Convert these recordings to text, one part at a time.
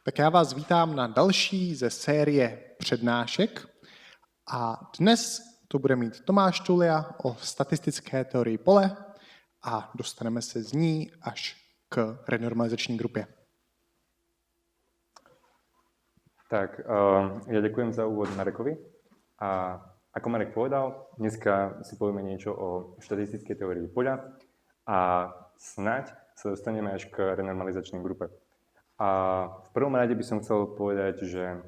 Tak já vás vítám na další ze série přednášek a dnes to bude mít Tomáš Tulia o statistické teorii pole a dostaneme se z ní až k renormalizační grupě. Tak, ja ďakujem za úvod Marekovi a ako Marek povedal, dneska si povieme niečo o štatistickej teórii poľa a snáď sa dostaneme až k renormalizačnej grupe. A v prvom rade by som chcel povedať, že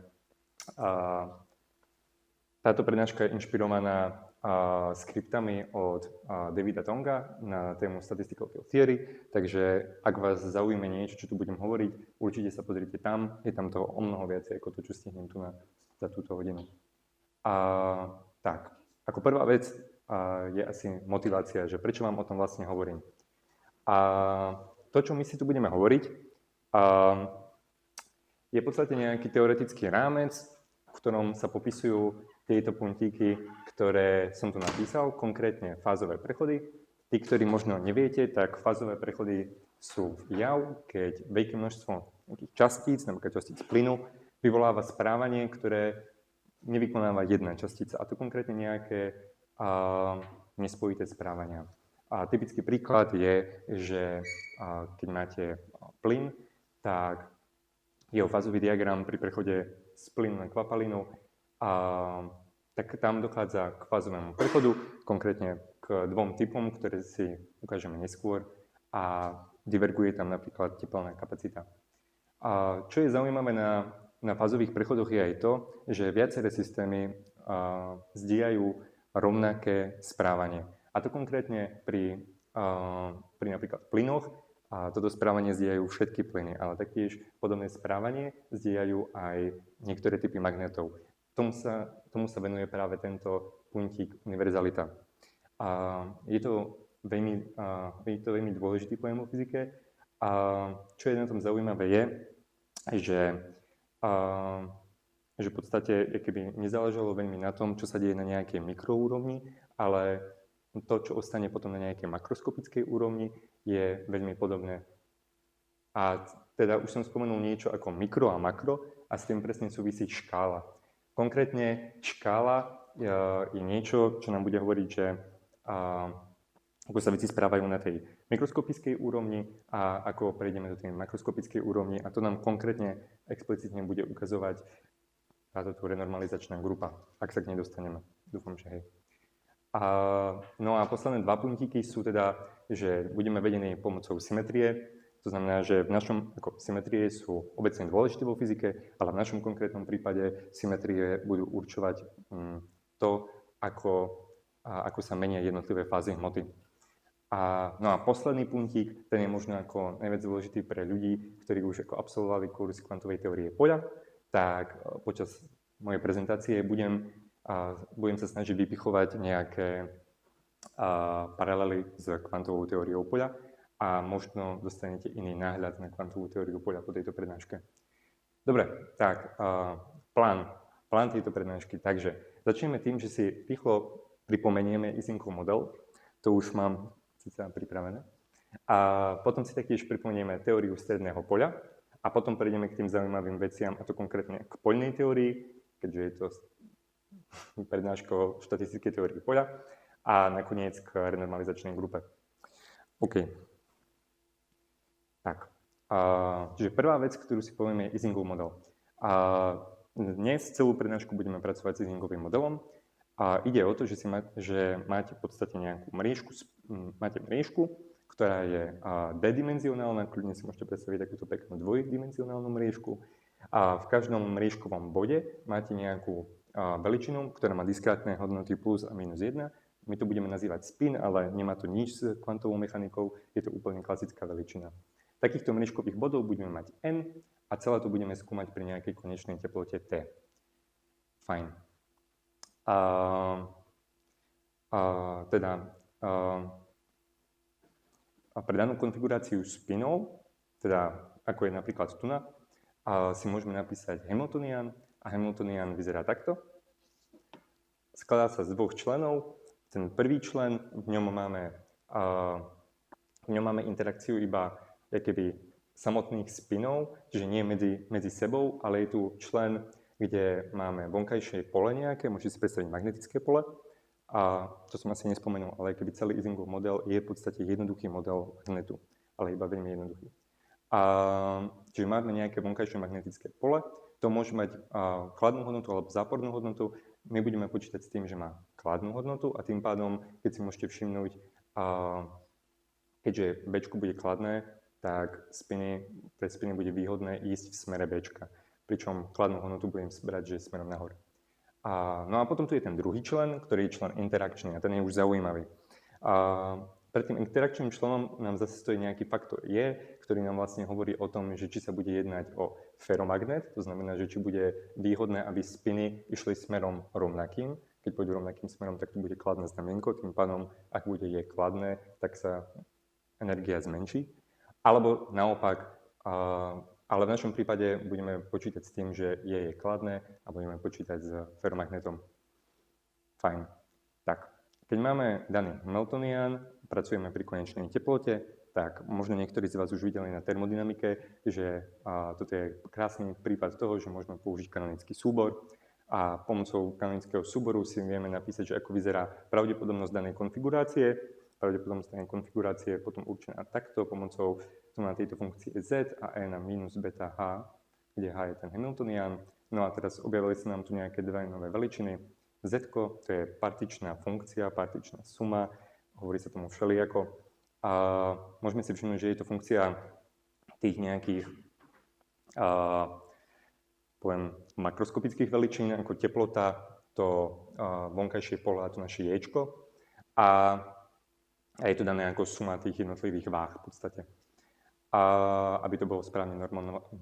táto prednáška je inšpirovaná skriptami od Davida Tonga na tému Statistical Field Theory, takže ak vás zaujíme niečo, čo tu budem hovoriť, určite sa pozrite tam, je tam toho o mnoho viacej ako to, čo stihnem tu za túto hodinu. Tak, ako prvá vec je asi motivácia, že prečo vám o tom vlastne hovorím. A to, čo my si tu budeme hovoriť, je v podstate nejaký teoretický rámec, v ktorom sa popisujú tieto puntíky, ktoré som tu napísal, konkrétne fázové prechody. Tí, ktorí možno neviete, tak fázové prechody sú jav, keď veľké množstvo nejakých častíc, napríklad častíc plynu, vyvoláva správanie, ktoré nevykonáva jedna častica, a to konkrétne nejaké nespojité správania. A typický príklad je, že keď máte plyn, tak jeho fázový diagram pri prechode z plynu na kvapalinu, tak tam dochádza k fázovému prechodu, konkrétne k dvom typom, ktoré si ukážeme neskôr, a diverguje tam napríklad tepelná kapacita. A čo je zaujímavé na fázových prechodoch je aj to, že viaceré systémy zdieľajú rovnaké správanie. A to konkrétne pri napríklad plynoch, a toto správanie zdieľajú všetky plyny, ale taktiež podobné správanie zdieľajú aj niektoré typy magnetov. Tomu sa venuje práve tento puntík univerzalita. Je to veľmi dôležitý pojem vo fyzike. A čo je na tom zaujímavé je, že v podstate keby nezáležalo veľmi na tom, čo sa deje na nejakej mikroúrovni, ale to, čo ostane potom na nejakej makroskopickej úrovni, je veľmi podobné. A teda už som spomenul niečo ako mikro a makro a s tým presne súvisí škála. Konkrétne škála je niečo, čo nám bude hovoriť, že ako sa veci správajú na tej mikroskopickej úrovni a ako prejdeme do tej makroskopickej úrovni, a to nám konkrétne explicitne bude ukazovať táto renormalizačná grupa, ak sa k nej dostaneme. Dúfam, že hej. No a posledné dva puntíky sú teda, že budeme vedení pomocou symetrie. To znamená, že symetrie sú obecne dôležité vo fyzike, ale v našom konkrétnom prípade symetrie budú určovať to, ako sa menia jednotlivé fázy hmoty. No a posledný puntík, ten je možno ako najviac dôležitý pre ľudí, ktorí už absolvovali kurz kvantovej teórie poľa. Tak počas mojej prezentácie budem sa snažiť vypichovať nejaké paralely s kvantovou teóriou poľa a možno dostanete iný náhľad na kvantovú teóriu poľa po tejto prednáške. Dobre, tak plán tejto prednášky. Takže začneme tým, že si rýchlo pripomenieme Isingov model. To už mám síce pripravené. A potom si taktiež pripomenieme teóriu stredného poľa a potom prejdeme k tým zaujímavým veciam, a to konkrétne k poľnej teórii, keďže je to prednáška o štatistickej teórii poľa, a nakoniec k renormalizačnej grupe. OK. Tak. Čiže prvá vec, ktorú si povieme, je Isingov model. Dnes celú prednášku budeme pracovať s Isingovým modelom. Ide o to, že máte v podstate nejakú mriežku, ktorá je D-dimenzionálna, kľudne si môžete predstaviť takúto peknú dvojdimenzionálnu mriežku. A v každom mriežkovom bode máte nejakú veličinu, ktorá má diskrétne hodnoty plus a minus 1. My to budeme nazývať spin, ale nemá to nič s kvantovou mechanikou, je to úplne klasická veličina. Takýchto mriežkových bodov budeme mať n a celé to budeme skúmať pri nejakej konečnej teplote T. Fajn. Pre danú konfiguráciu spinov, teda ako je napríklad tu, si môžeme napísať Hamiltonian, a Hamiltonian vyzerá takto. Skladá sa z dvoch členov. Ten prvý člen, v ňom máme interakciu iba keby samotných spinov, čiže nie medzi sebou, ale je tu člen, kde máme vonkajšie pole nejaké, môžete si predstaviť magnetické pole. A to som asi nespomenul, ale keby celý Isingov model je v podstate jednoduchý model magnetu, ale iba veľmi jednoduchý. Čiže máme nejaké vonkajšie magnetické pole, to môže mať kladnú hodnotu alebo zápornú hodnotu. My budeme počítať s tým, že má kladnú hodnotu a tým pádom, keď si môžete všimnúť, keďže B bude kladné, tak pre spiny bude výhodné ísť v smere B, pričom kladnú hodnotu budem brať, že je smerom nahor. No a potom tu je ten druhý člen, ktorý je člen interakčný a ten je už zaujímavý. Pred tým interakčným členom nám zase stojí nejaký faktor E, ktorý nám vlastne hovorí o tom, že či sa bude jednať o feromagnet, to znamená, že či bude výhodné, aby spiny išli smerom rovnakým. Keď pôjdu rovnakým smerom, tak tu bude kladné znamienko, tým pádom, ak bude E kladné, tak sa energia zmenší. Alebo naopak, ale v našom prípade budeme počítať s tým, že je kladné a budeme počítať s feromagnetom. Fajn. Tak, keď máme daný Hamiltonian, pracujeme pri konečnej teplote, tak možno niektorí z vás už videli na termodynamike, že toto je krásny prípad toho, že môžeme použiť kanonický súbor a pomocou kanonického súboru si vieme napísať, že ako vyzerá pravdepodobnosť danej konfigurácie. Pravdepodobnosť danej konfigurácie je potom určená takto pomocou na tejto funkcie z a e na minus beta h, kde h je ten Hamiltonian. No a teraz objavili sa nám tu nejaké dve nové veličiny. Z, to je partičná funkcia, partičná suma, hovorí sa tomu všelijako. A môžeme si všimnúť, že je to funkcia tých nejakých poviem, makroskopických veličín, ako teplota, to vonkajšie pole a to naše ječko. A je to dané ako suma tých jednotlivých váh v podstate. Aby to bolo správne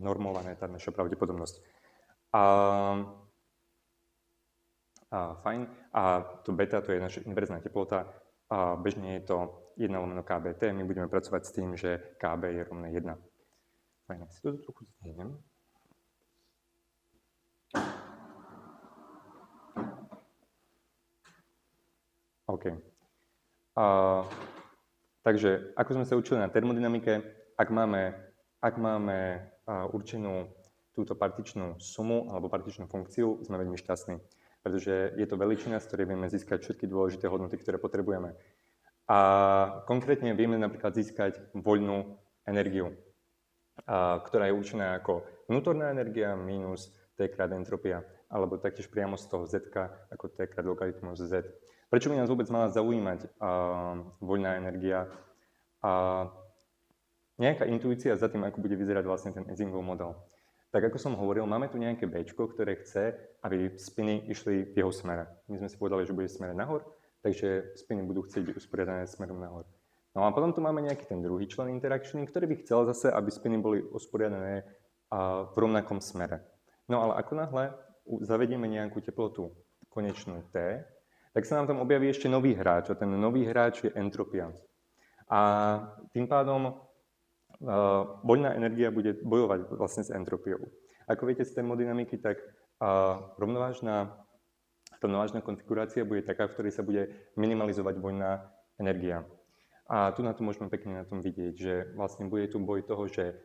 normované, tá naša pravdepodobnosť. Fajn. A to beta, to je naša inverzná teplota. Bežne je to 1/kBt. My budeme pracovať s tým, že Kb je rovné 1. Fajn, si to trochu zdvihnem. OK. Takže, ako sme sa učili na termodynamike, ak máme určenú túto partičnú sumu alebo partičnú funkciu, sme veľmi šťastní, pretože je to veličina, z ktorej vieme získať všetky dôležité hodnoty, ktoré potrebujeme. A konkrétne vieme napríklad získať voľnú energiu, ktorá je určená ako vnútorná energia minus T krát entropia, alebo taktiež priamo z toho Z ako T krát logaritmus Z. Prečo by nás vôbec mala zaujímať voľná energia? Nejaká intuícia za tým, ako bude vyzerať vlastne ten Isingov model. Tak ako som hovoril, máme tu nejaké B, ktoré chce, aby spiny išli v jeho smere. My sme si povedali, že bude v smere nahor, takže spiny budú chcieť byť usporiadané smerom nahor. No a potom tu máme nejaký ten druhý člen interakčný, ktorý by chcel zase, aby spiny boli usporiadané v rovnakom smere. No ale ako náhle zavedieme nejakú teplotu konečnú T, tak sa nám tam objaví ešte nový hráč a ten nový hráč je entropia. A tým pádom voľná energia bude bojovať vlastne s entropiou. Ako viete z termodynamiky, tak rovnovážna konfigurácia bude taká, v ktorej sa bude minimalizovať voľná energia. A tu na to môžeme pekne na tom vidieť, že vlastne bude tu boj toho, že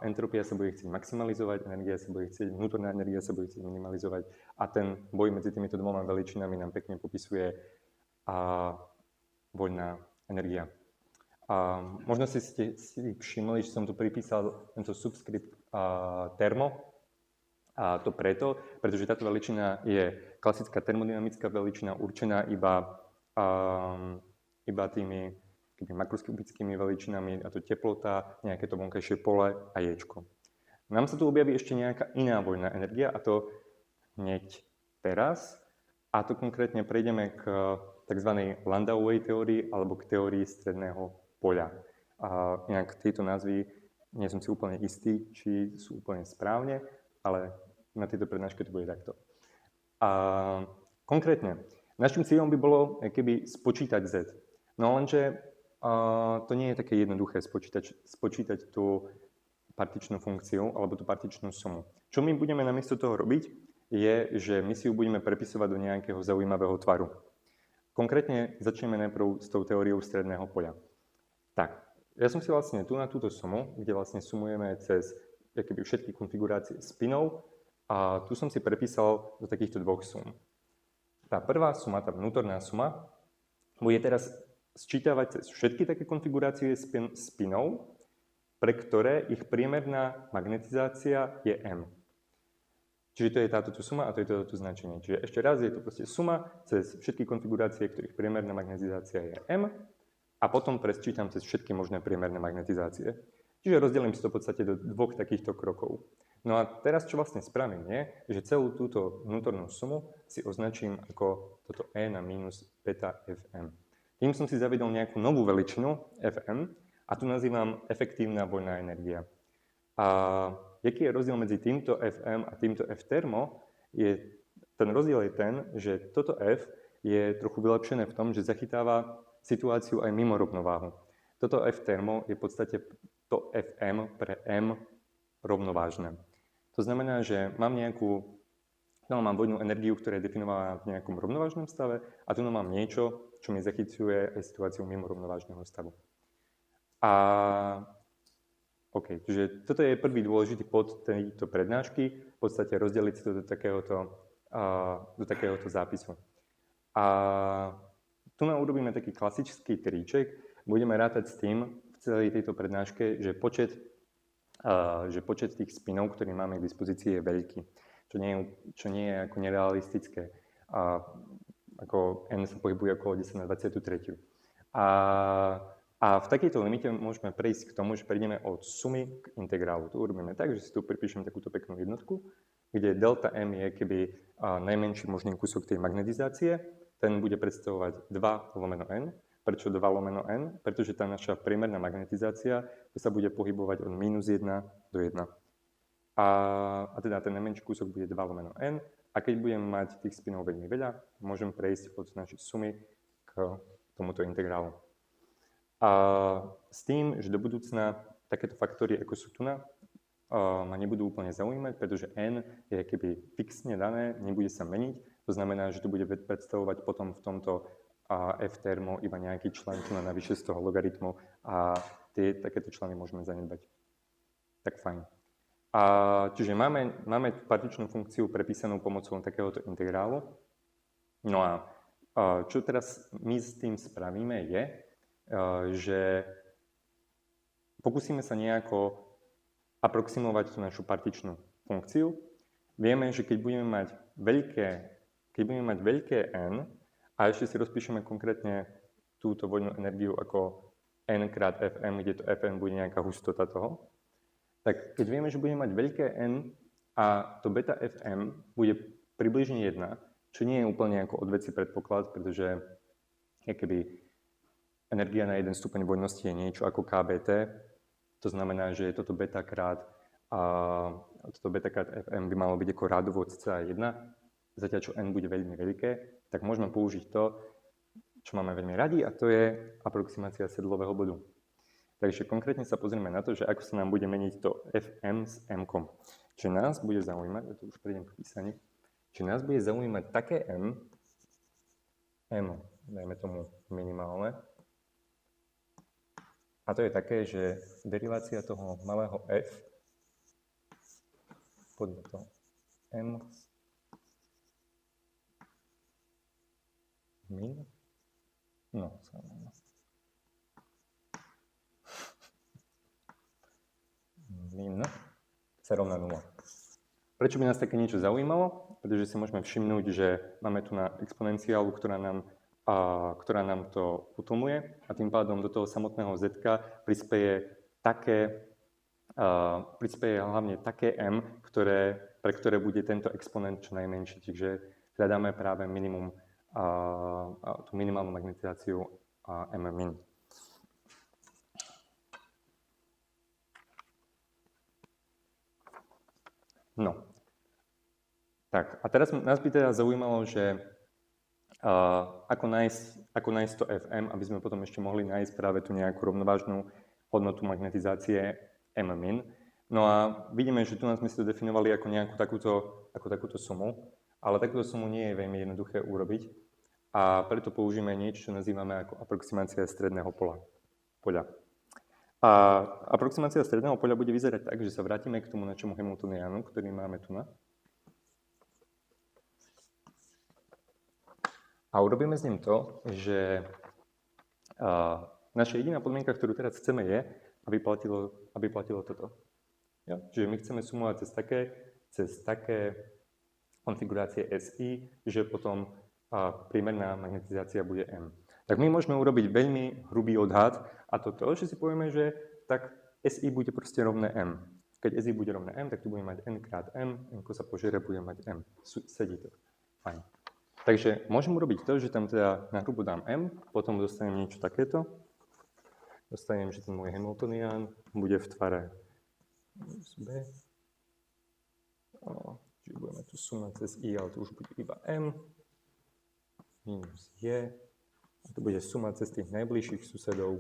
entropia sa bude chcieť maximalizovať, vnútorná energia sa bude chcieť minimalizovať a ten boj medzi týmito dvoma veličinami nám pekne popisuje voľná energia. Možno ste si všimli, že som tu pripísal tento subskript termo. A to pretože táto veličina je klasická termodynamická veličina určená iba tými makroskopickými veličinami, a to teplota, nejaké to vonkajšie pole a ječko. Nám sa tu objaví ešte nejaká iná voľná energia, a to hneď teraz. A to konkrétne prejdeme k tzv. Landauovej teórii alebo k teórii stredného poľa. A inak tieto názvy nie som si úplne istý, či sú úplne správne, ale na tejto prednáške to bude takto. A konkrétne, našim cieľom by bolo keby spočítať Z. No lenže to nie je také jednoduché spočítať tú partičnú funkciu alebo tú partičnú sumu. Čo my budeme namiesto toho robiť, je, že my si ju budeme prepisovať do nejakého zaujímavého tvaru. Konkrétne začneme najprv s tou teóriou stredného poľa. Tak, ja som si vlastne tu na túto sumu, kde vlastne sumujeme cez keby všetky konfigurácie spinov, a tu som si prepísal do takýchto dvoch sum. Tá prvá suma, tá vnútorná suma, bude teraz sčítavať cez všetky také konfigurácie spinov, pre ktoré ich priemerná magnetizácia je M. Čiže to je táto suma a to je toto značenie. Čiže ešte raz je to proste suma cez všetky konfigurácie, ktorých priemerná magnetizácia je M, a potom presčítam cez všetky možné priemerné magnetizácie. Čiže rozdelím si to v podstate do dvoch takýchto krokov. No a teraz, čo vlastne spravím, je, že celú túto vnútornú sumu si označím ako toto E na minus beta Fm. Tým som si zavedol nejakú novú veličinu Fm a tu nazývam efektívna voľná energia. A jaký je rozdiel medzi týmto Fm a týmto F termo? Ten rozdiel je ten, že toto F je trochu vylepšené v tom, že zachytáva situáciu aj mimo rovnováhu. Toto F termo je v podstate to Fm pre M rovnovážne. To znamená, že mám voľnú energiu, ktorá je definovaná v nejakom rovnovážnom stave, a tu mám niečo, čo mi zachycuje aj situáciu mimo rovnovážneho stavu. Čiže toto je prvý dôležitý bod tejto prednášky, v podstate rozdeliť si to do takéhoto zápisu. A tu nám urobíme taký klasický triček, budeme rátať s tým v celej tejto prednáške, že počet tých spinov, ktorý máme k dispozícii, je veľký, čo nie je ako nerealistické. Ako n sa pohybuje okolo 10 na 23. A v takejto limite môžeme prejsť k tomu, že prejdeme od sumy k integrálu. Tu urobíme tak, že si tu pripíšem takúto peknú jednotku, kde delta m je keby najmenší možný kúsok tej magnetizácie. Ten bude predstavovať 2/n. Prečo 2/n? Pretože tá naša priemerná magnetizácia sa bude pohybovať od -1 do 1. A teda ten najmenší kúsok bude 2/n. A keď budem mať tých spinov veľmi veľa, môžem prejsť od našej sumy k tomuto integrálu. A s tým, že do budúcna takéto faktory, ako sú tu ma nebudú úplne zaujímať, pretože n je keby fixne dané, nebude sa meniť. To znamená, že to bude predstavovať potom v tomto F termo iba nejaký člen tu na navyše z toho logaritmu, a takéto členy môžeme zanedbať. Tak fajn. Čiže máme partičnú funkciu prepísanú pomocou takéhoto integrálu. No a čo teraz my s tým spravíme je, že pokúsime sa nejako aproximovať tú našu partičnú funkciu. Vieme, že keď budeme mať veľké n, a ešte si rozpíšeme konkrétne túto voľnú energiu ako n krát Fm, kde to Fm bude nejaká hustota toho, tak keď vieme, že budeme mať veľké n a to beta Fm bude približne 1, čo nie je úplne ako odveci predpoklad, pretože keby energia na 1 stupeň voľnosti je niečo ako kBt, to znamená, že toto beta krát Fm by malo byť ako rádovo cca 1, zatiaľ čo n bude veľmi veľké, tak môžeme použiť to, čo máme veľmi radi, a to je aproximácia sedlového bodu. Takže konkrétne sa pozrieme na to, že ako sa nám bude meniť to Fm s m-kom. Čiže nás bude zaujímať, ja tu už prejdem k písaní, čiže nás bude zaujímať také m, dajme tomu minimálne, a to je také, že derivácia toho malého f podľa toho m min, min sa rovná 0. Prečo by nás také niečo zaujímalo? Pretože si môžeme všimnúť, že máme tu na exponenciálu, ktorá nám to utlmuje, a tým pádom do toho samotného z prispieje hlavne také m, pre ktoré bude tento exponent čo najmenší. Takže hľadáme práve tú minimálnu magnetizáciu m-min. No. Tak, a teraz nás by teda zaujímalo, že ako nájsť to Fm, aby sme potom ešte mohli nájsť práve tú nejakú rovnovážnu hodnotu magnetizácie m-min. No a vidíme, že tu sme si to definovali ako nejakú takúto sumu, ale takúto sumu nie je veľmi jednoduché urobiť, a preto použijeme niečo, čo nazývame ako aproximácia stredného poľa. A aproximácia stredného poľa bude vyzerať tak, že sa vrátime k tomu našemu Hamiltonianu, ktorý máme tu na. A urobíme s ním to, že naša jediná podmienka, ktorú teraz chceme, je, aby platilo toto. Ja? Čiže my chceme sumovať cez také konfigurácie SI, že potom priemerná magnetizácia bude M. Tak my môžeme urobiť veľmi hrubý odhad a to, že si povieme, že tak SI bude proste rovné M. Keď SI bude rovné M, tak tu budeme mať N krát M, M sa požere, bude mať M. Sedí to. Fajn. Takže môžem urobiť to, že tam teda na hrubo dám M, potom dostanem niečo takéto. Dostanem, že ten môj Hamiltonian bude v tvare minus B. Čiže budeme tu sumať cez I, ale to už bude iba M. Minus J. A to bude suma cez tých najbližších susedov.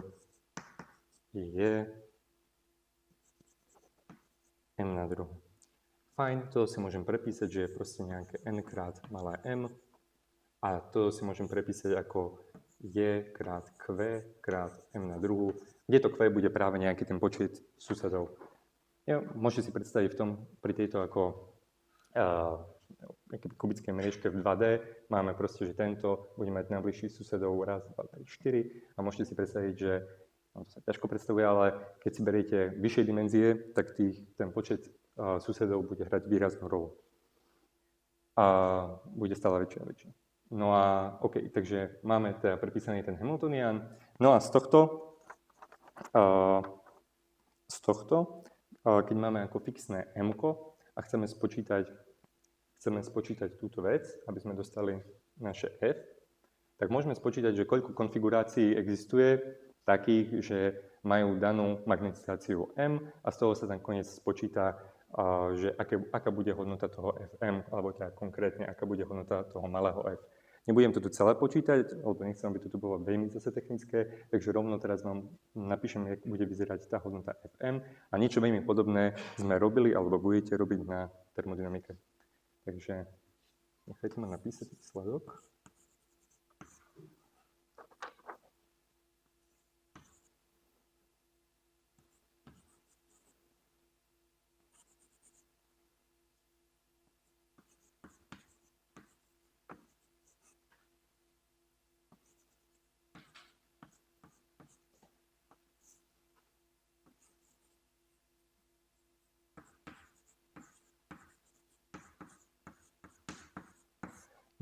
Je M na druhu. Fajn, to si môžem prepísať, že je proste nejaké N krát malé M. A to si môžem prepísať ako J krát Q krát M na druhu, kde to Q bude práve nejaký ten počet susedov. Ja, môžete si predstaviť pri tejto ako kubické mriežke v 2D, máme proste, že tento bude mať najbližších susedov 1, 2, 3, 4 a môžete si predstaviť, že to sa ťažko predstavuje, ale keď si beriete vyššie dimenzie, tak ten počet susedov bude hrať výraznú rolu. A bude stále väčšie a väčšie. No a OK, takže máme teda prepísaný ten Hamiltonian. No a z tohto, keď máme ako fixné M-ko a chceme spočítať túto vec, aby sme dostali naše F, tak môžeme spočítať, že koľko konfigurácií existuje takých, že majú danú magnetizáciu M a z toho sa tam koniec spočíta, že aká bude hodnota toho Fm, alebo teda konkrétne, aká bude hodnota toho malého F. Nebudem to tu celé počítať, lebo nechcem, aby to tu bolo veľmi zase technické, takže rovno teraz vám napíšem, jak bude vyzerať tá hodnota Fm a niečo veľmi podobné sme robili alebo budete robiť na termodynamike. Takže nechajte ma napísať výsledok.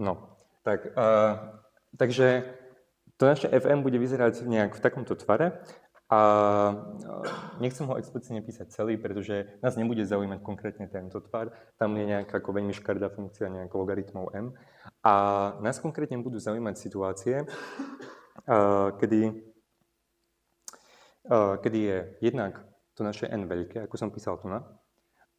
No, takže to naše Fm bude vyzerať nejak v takomto tvare a nechcem ho explicitne písať celý, pretože nás nebude zaujímať konkrétne tento tvar. Tam je nejaká ako veľmi škaredá funkcia nejaká logaritmov m. A nás konkrétne budú zaujímať situácie, kedy je jednak to naše n veľké, ako som písal tu na.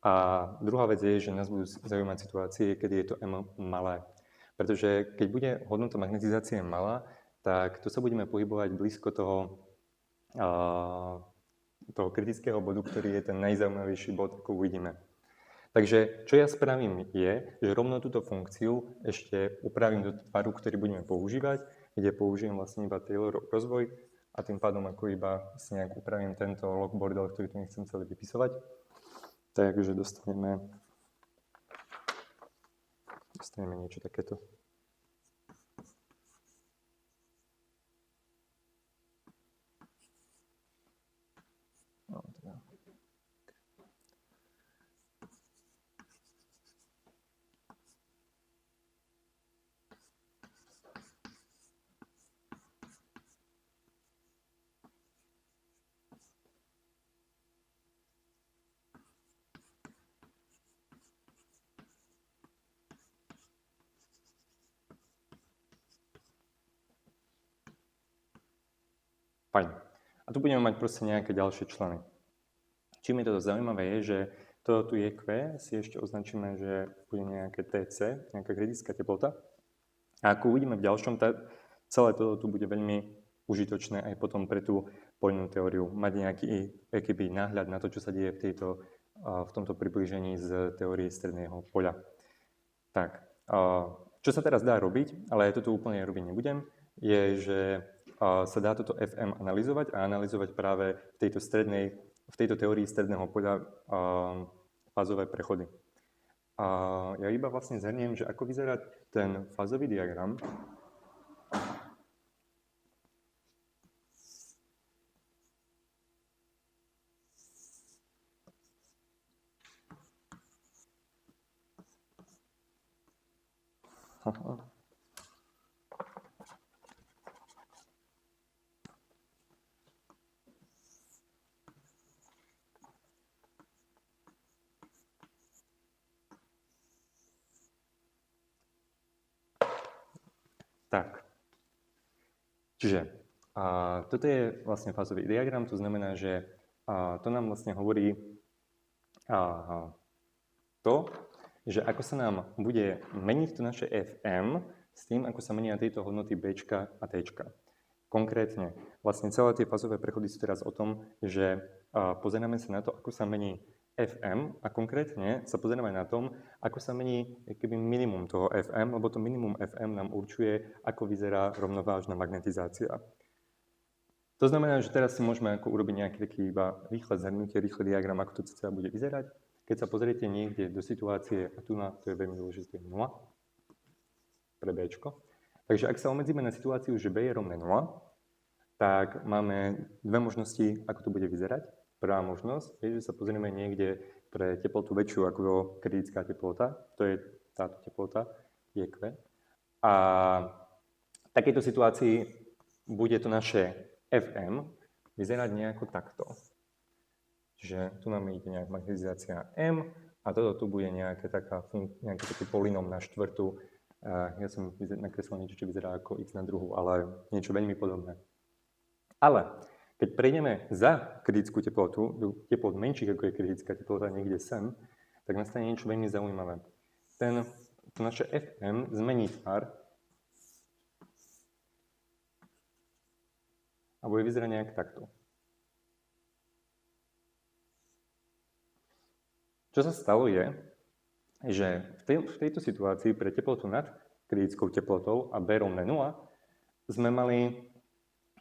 A druhá vec je, že nás budú zaujímať situácie, kedy je to m malé. Pretože keď bude hodnota magnetizácie malá, tak to sa budeme pohybovať blízko toho kritického bodu, ktorý je ten najzaujímavejší bod, ako uvidíme. Takže čo ja spravím je, že rovno túto funkciu ešte upravím do tvaru, ktorý budeme používať, kde použijem vlastne iba Taylorov rozvoj a tým pádom ako iba si nejak upravím tento log bordel, ktorý tu nechcem celý vypisovať. Takže dostaneme niečo takéto. Fajn. A tu budeme mať proste nejaké ďalšie členy. Čím je toto zaujímavé je, že toto tu je Q, si ešte označíme, že bude nejaké TC, nejaká kritická teplota. A ako uvidíme v ďalšom, celé toto tu bude veľmi užitočné aj potom pre tú poľnú teóriu. Mať nejaký náhľad na to, čo sa deje v tomto priblížení z teórie stredného poľa. Tak, čo sa teraz dá robiť, ale ja to tu úplne robiť nebudem, je, že sa dá toto FM analyzovať a analyzovať práve v tejto teórii stredného poľa fázové prechody. A ja iba vlastne zhrniem, že ako vyzerá ten fázový diagram. Tak. Čiže toto je vlastne fázový diagram, to znamená, že to nám vlastne hovorí to, že ako sa nám bude meniť to naše FM s tým, ako sa menia tieto hodnoty B a T. Konkrétne, vlastne celé tie fázové prechody sú teraz o tom, že pozeráme sa na to, ako sa mení FM a konkrétne sa pozeráme na tom, ako sa mení keby minimum toho FM, lebo to minimum FM nám určuje, ako vyzerá rovnovážna magnetizácia. To znamená, že teraz si môžeme ako urobiť nejaké taký iba rýchle zhrnutie, rýchly diagram, ako to celé bude vyzerať. Keď sa pozriete niekde do situácie, a tu to je veľmi dôležité, 0 pre B. Takže ak sa omedzíme na situáciu, že B je rovné 0, tak máme dve možnosti, ako to bude vyzerať. Prvá možnosť je, že sa pozrieme niekde pre teplotu väčšiu ako kritická teplota, to je táto teplota, je Q. A v takejto situácii bude to naše FM vyzerať nejako takto. Čiže tu nám ide nejaká magnetizácia M a toto tu bude nejaký taký polynom na štvrtú. Ja som nakreslil niečo, čo vyzerá ako x na druhú, ale niečo veľmi podobné. Ale keď prejdeme za kritickú teplotu, do teplot menších ako je kritická teplota niekde sem, tak nastane niečo veľmi zaujímavé. To naše FM zmení tvar a bude vyzerať nejak takto. Čo sa stalo je, že v tejto situácii pre teplotu nad kritickou teplotou a B rovné 0 sme mali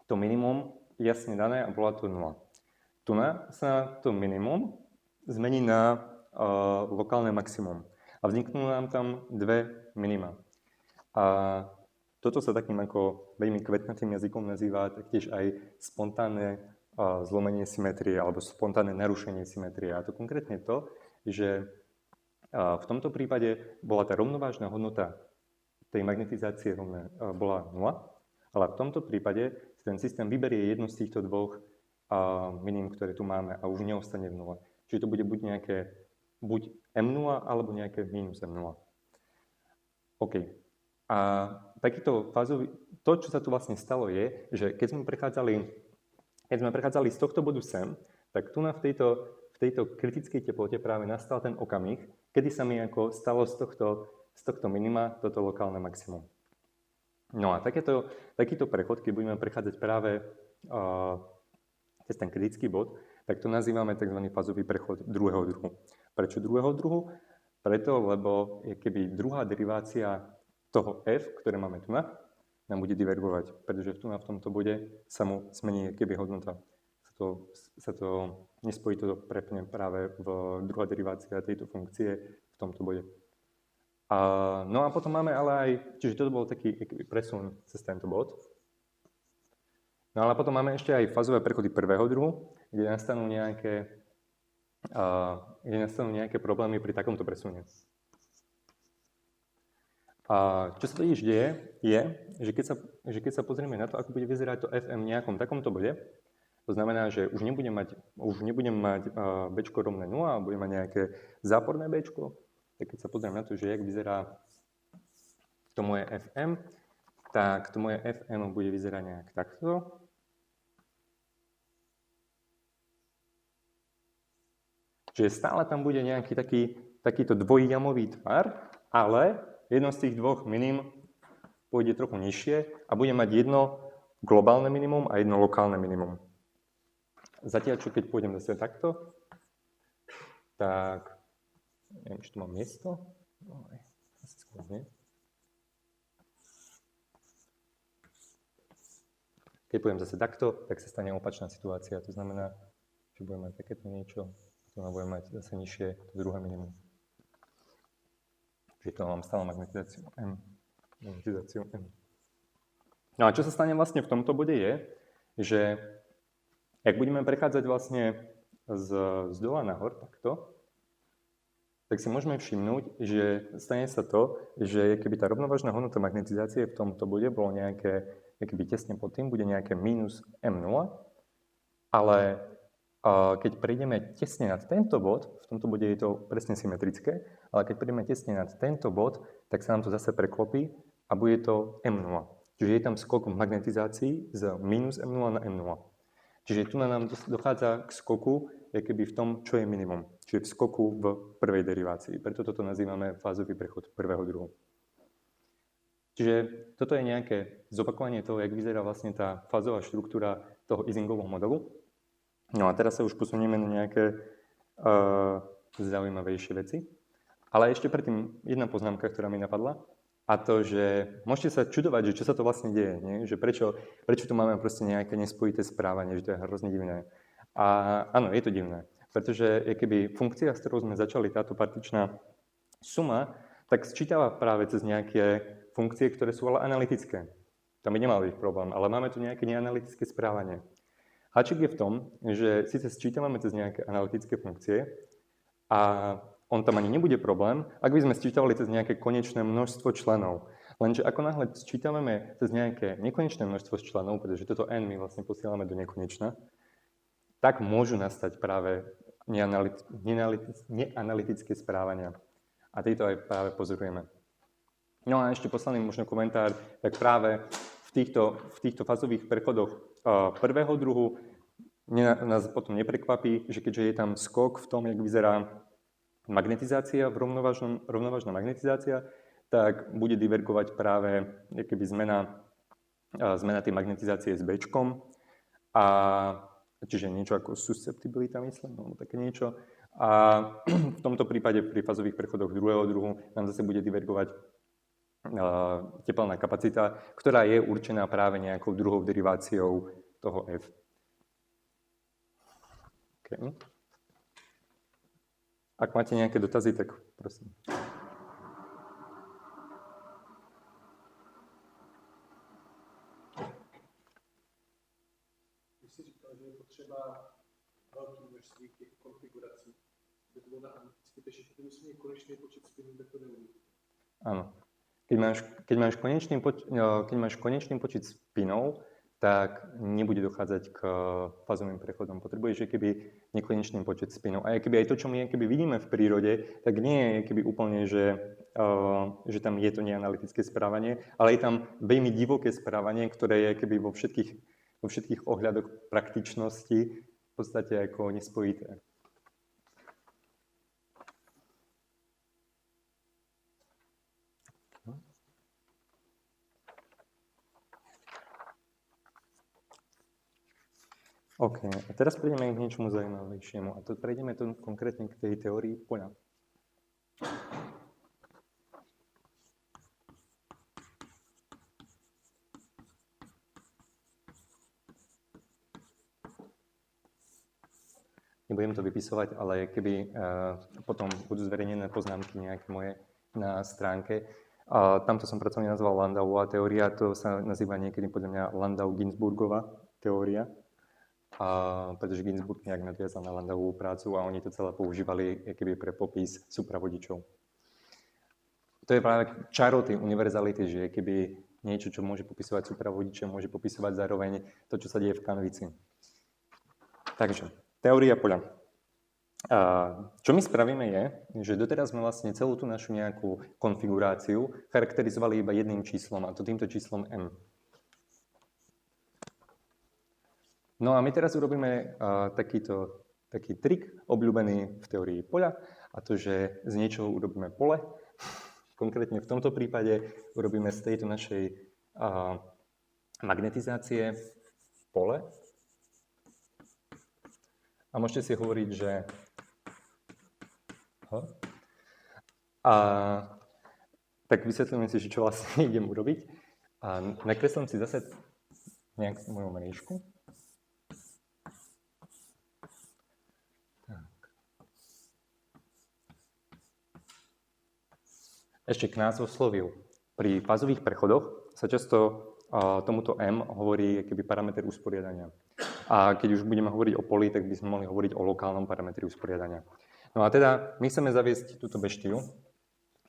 to minimum jasne dané a bola to 0. Tu sa to minimum zmení na lokálne maximum a vzniknú nám tam dve minima. A toto sa takým ako veľmi kvetnatým jazykom nazýva taktiež aj spontánne zlomenie symetrie alebo spontánne narušenie symetrie. A to konkrétne to, že v tomto prípade bola tá rovnovážna hodnota tej magnetizácie bola 0, ale v tomto prípade ten systém vyberie jednu z týchto dvoch minim, ktoré tu máme a už neostane v 0. Čiže to bude buď M0 alebo nejaké minus M0. OK. A takýto fázový, to, čo sa tu vlastne stalo je, že keď sme prechádzali z tohto bodu sem, tak tu v tejto kritickej teplote práve nastal ten okamih, kedy sa mi ako stalo z tohto minima toto lokálne maximum. No a takýto prechod, keď budeme prechádzať práve cez ten kritický bod, tak to nazývame tzv. Fázový prechod druhého druhu. Prečo druhého druhu? Preto, lebo je keby druhá derivácia toho f, ktoré máme tu nám bude divergovať, pretože tu v tomto bode sa mu zmení keby hodnota. Nespojí to prepne práve v druhá derivácia tejto funkcie v tomto bode. No a potom máme ale aj, čiže toto bol taký presun cez tento bod. No ale potom máme ešte aj fázové prechody prvého druhu, kde nastanú nejaké problémy pri takomto presune. A čo sa totiž deje, je, že keď sa pozrieme na to, ako bude vyzerať to FM v nejakom takomto bode, to znamená, že už nebudem mať Bčko rovné 0 a budem mať nejaké záporné Bčko, tak keď sa pozriem na to, že jak vyzerá to moje FM, tak to moje FM bude vyzerať nejak takto. Čiže stále tam bude nejaký takýto dvojjamový tvar, ale jedno z tých dvoch minim pôjde trochu nižšie a bude mať jedno globálne minimum a jedno lokálne minimum. Zatiaľ, čo keď pôjdem zase takto, tak neviem, či tu mám miesto. Asi skôr nie. Keď poviem zase takto, tak sa stane opačná situácia. To znamená, že budeme mať takéto niečo, potom budeme mať zase nižšie to druhé minimum. Čiže to mám stále magnetizáciu M. No a čo sa stane vlastne v tomto bode je, že ak budeme prechádzať vlastne z dola nahor takto, tak si môžeme všimnúť, že stane sa to, že keby tá rovnovážna hodnota magnetizácie v tomto bode bolo nejaké, keby tesne pod tým, bude nejaké minus M0, ale keď prejdeme tesne nad tento bod, v tomto bode je to presne symetrické, ale keď prejdeme tesne nad tento bod, tak sa nám to zase preklopí a bude to M0. Čiže je tam skok v magnetizácii z minus M0 na M0. Čiže tu nám dochádza k skoku, keby v tom, čo je minimum. Čiže v skoku v prvej derivácii. Preto toto nazývame fázový prechod prvého druhu. Čiže toto je nejaké zopakovanie toho, jak vyzerá vlastne tá fázová štruktúra toho Isingovho modelu. No a teraz sa už posunieme na nejaké zaujímavejšie veci. Ale ešte predtým jedna poznámka, ktorá mi napadla. A to, že môžete sa čudovať, že čo sa to vlastne deje. Nie? Že prečo tu máme proste nejaké nespojité správanie, že to je hrozne divné. A áno, je to divné. Pretože keby funkcia, s ktorou sme začali, táto partičná suma, tak sčítava práve cez nejaké funkcie, ktoré sú ale analytické. Tam by nemal byť problém, ale máme tu nejaké neanalytické správanie. Háčik je v tom, že síce sčítavame cez nejaké analytické funkcie a on tam ani nebude problém, ak by sme sčítavali cez nejaké konečné množstvo členov. Lenže ako náhle sčítavame cez nejaké nekonečné množstvo členov, pretože toto n my vlastne posielame do nekonečna, tak môžu nastať práve neanalytické správania. A tieto aj práve pozorujeme. No a ešte posledný možno komentár, tak práve v týchto fázových prechodoch prvého druhu nás potom neprekvapí, že keďže je tam skok v tom, jak vyzerá magnetizácia, rovnovážna magnetizácia, tak bude divergovať práve keby zmena tej magnetizácie s Bčkom. A čiže niečo ako susceptibilita, myslím, alebo také niečo. A v tomto prípade pri fázových prechodoch druhého druhu nám zase bude divergovať tepelná kapacita, ktorá je určená práve nejakou druhou deriváciou toho F. Okay. Ak máte nejaké dotazy, tak prosím. Vy jsi říkal, že je potřeba velké množství těch konfigurací, aby to bylo na analyticky, takže to musí mít konečný počet spinů, tak to neuvidí. Áno. Keď máš konečný počet spinov, tak nebude dochádzať k fázovým prechodom. Potrebuješ keby nekonečný počet spinov. A keby aj to, čo my keby vidíme v prírode, tak nie je keby úplne, že tam je to neanalytické správanie, ale je tam veľmi divoké správanie, ktoré je keby vo všetkých ohľadoch praktičnosti v podstate ako nespojité. OK, a teraz prejdeme k niečomu zaujímavejšiemu. A to prejdeme konkrétne k tej teórii poľa. Nebudem to vypisovať, ale keby potom budú zverejnené poznámky nejaké moje na stránke. Tamto som pracovne nazval Landauová teória, to sa nazýva niekedy podľa mňa Landau-Ginzburgová teória. Pretože Ginzburg nejak nadviazal na Landauovú prácu a oni to celé používali keby pre popis supravodičov. To je práve čaro tej univerzality, že keby niečo, čo môže popisovať supravodiče, môže popisovať zároveň to, čo sa deje v kanvici. Takže, teória poľa. Čo my spravíme je, že doteraz sme vlastne celú tú našu nejakú konfiguráciu charakterizovali iba jedným číslom, a to týmto číslom m. No a my teraz urobíme taký trik obľúbený v teórii poľa, a to, že z niečoho urobíme pole. Konkrétne v tomto prípade urobíme z tejto našej magnetizácie pole. A môžete si hovoriť, že tak vysvetlíme si, čo vlastne idem urobiť. A nakreslím si zase nejakú moju mriežku. Tak. Ešte k názvosloviu. Pri fázových prechodoch sa často tomuto M hovorí keby parameter usporiadania. A keď už budeme hovoriť o poli, tak by sme mohli hovoriť o lokálnom parametri usporiadania. No a teda my chceme zaviesť túto beštiu.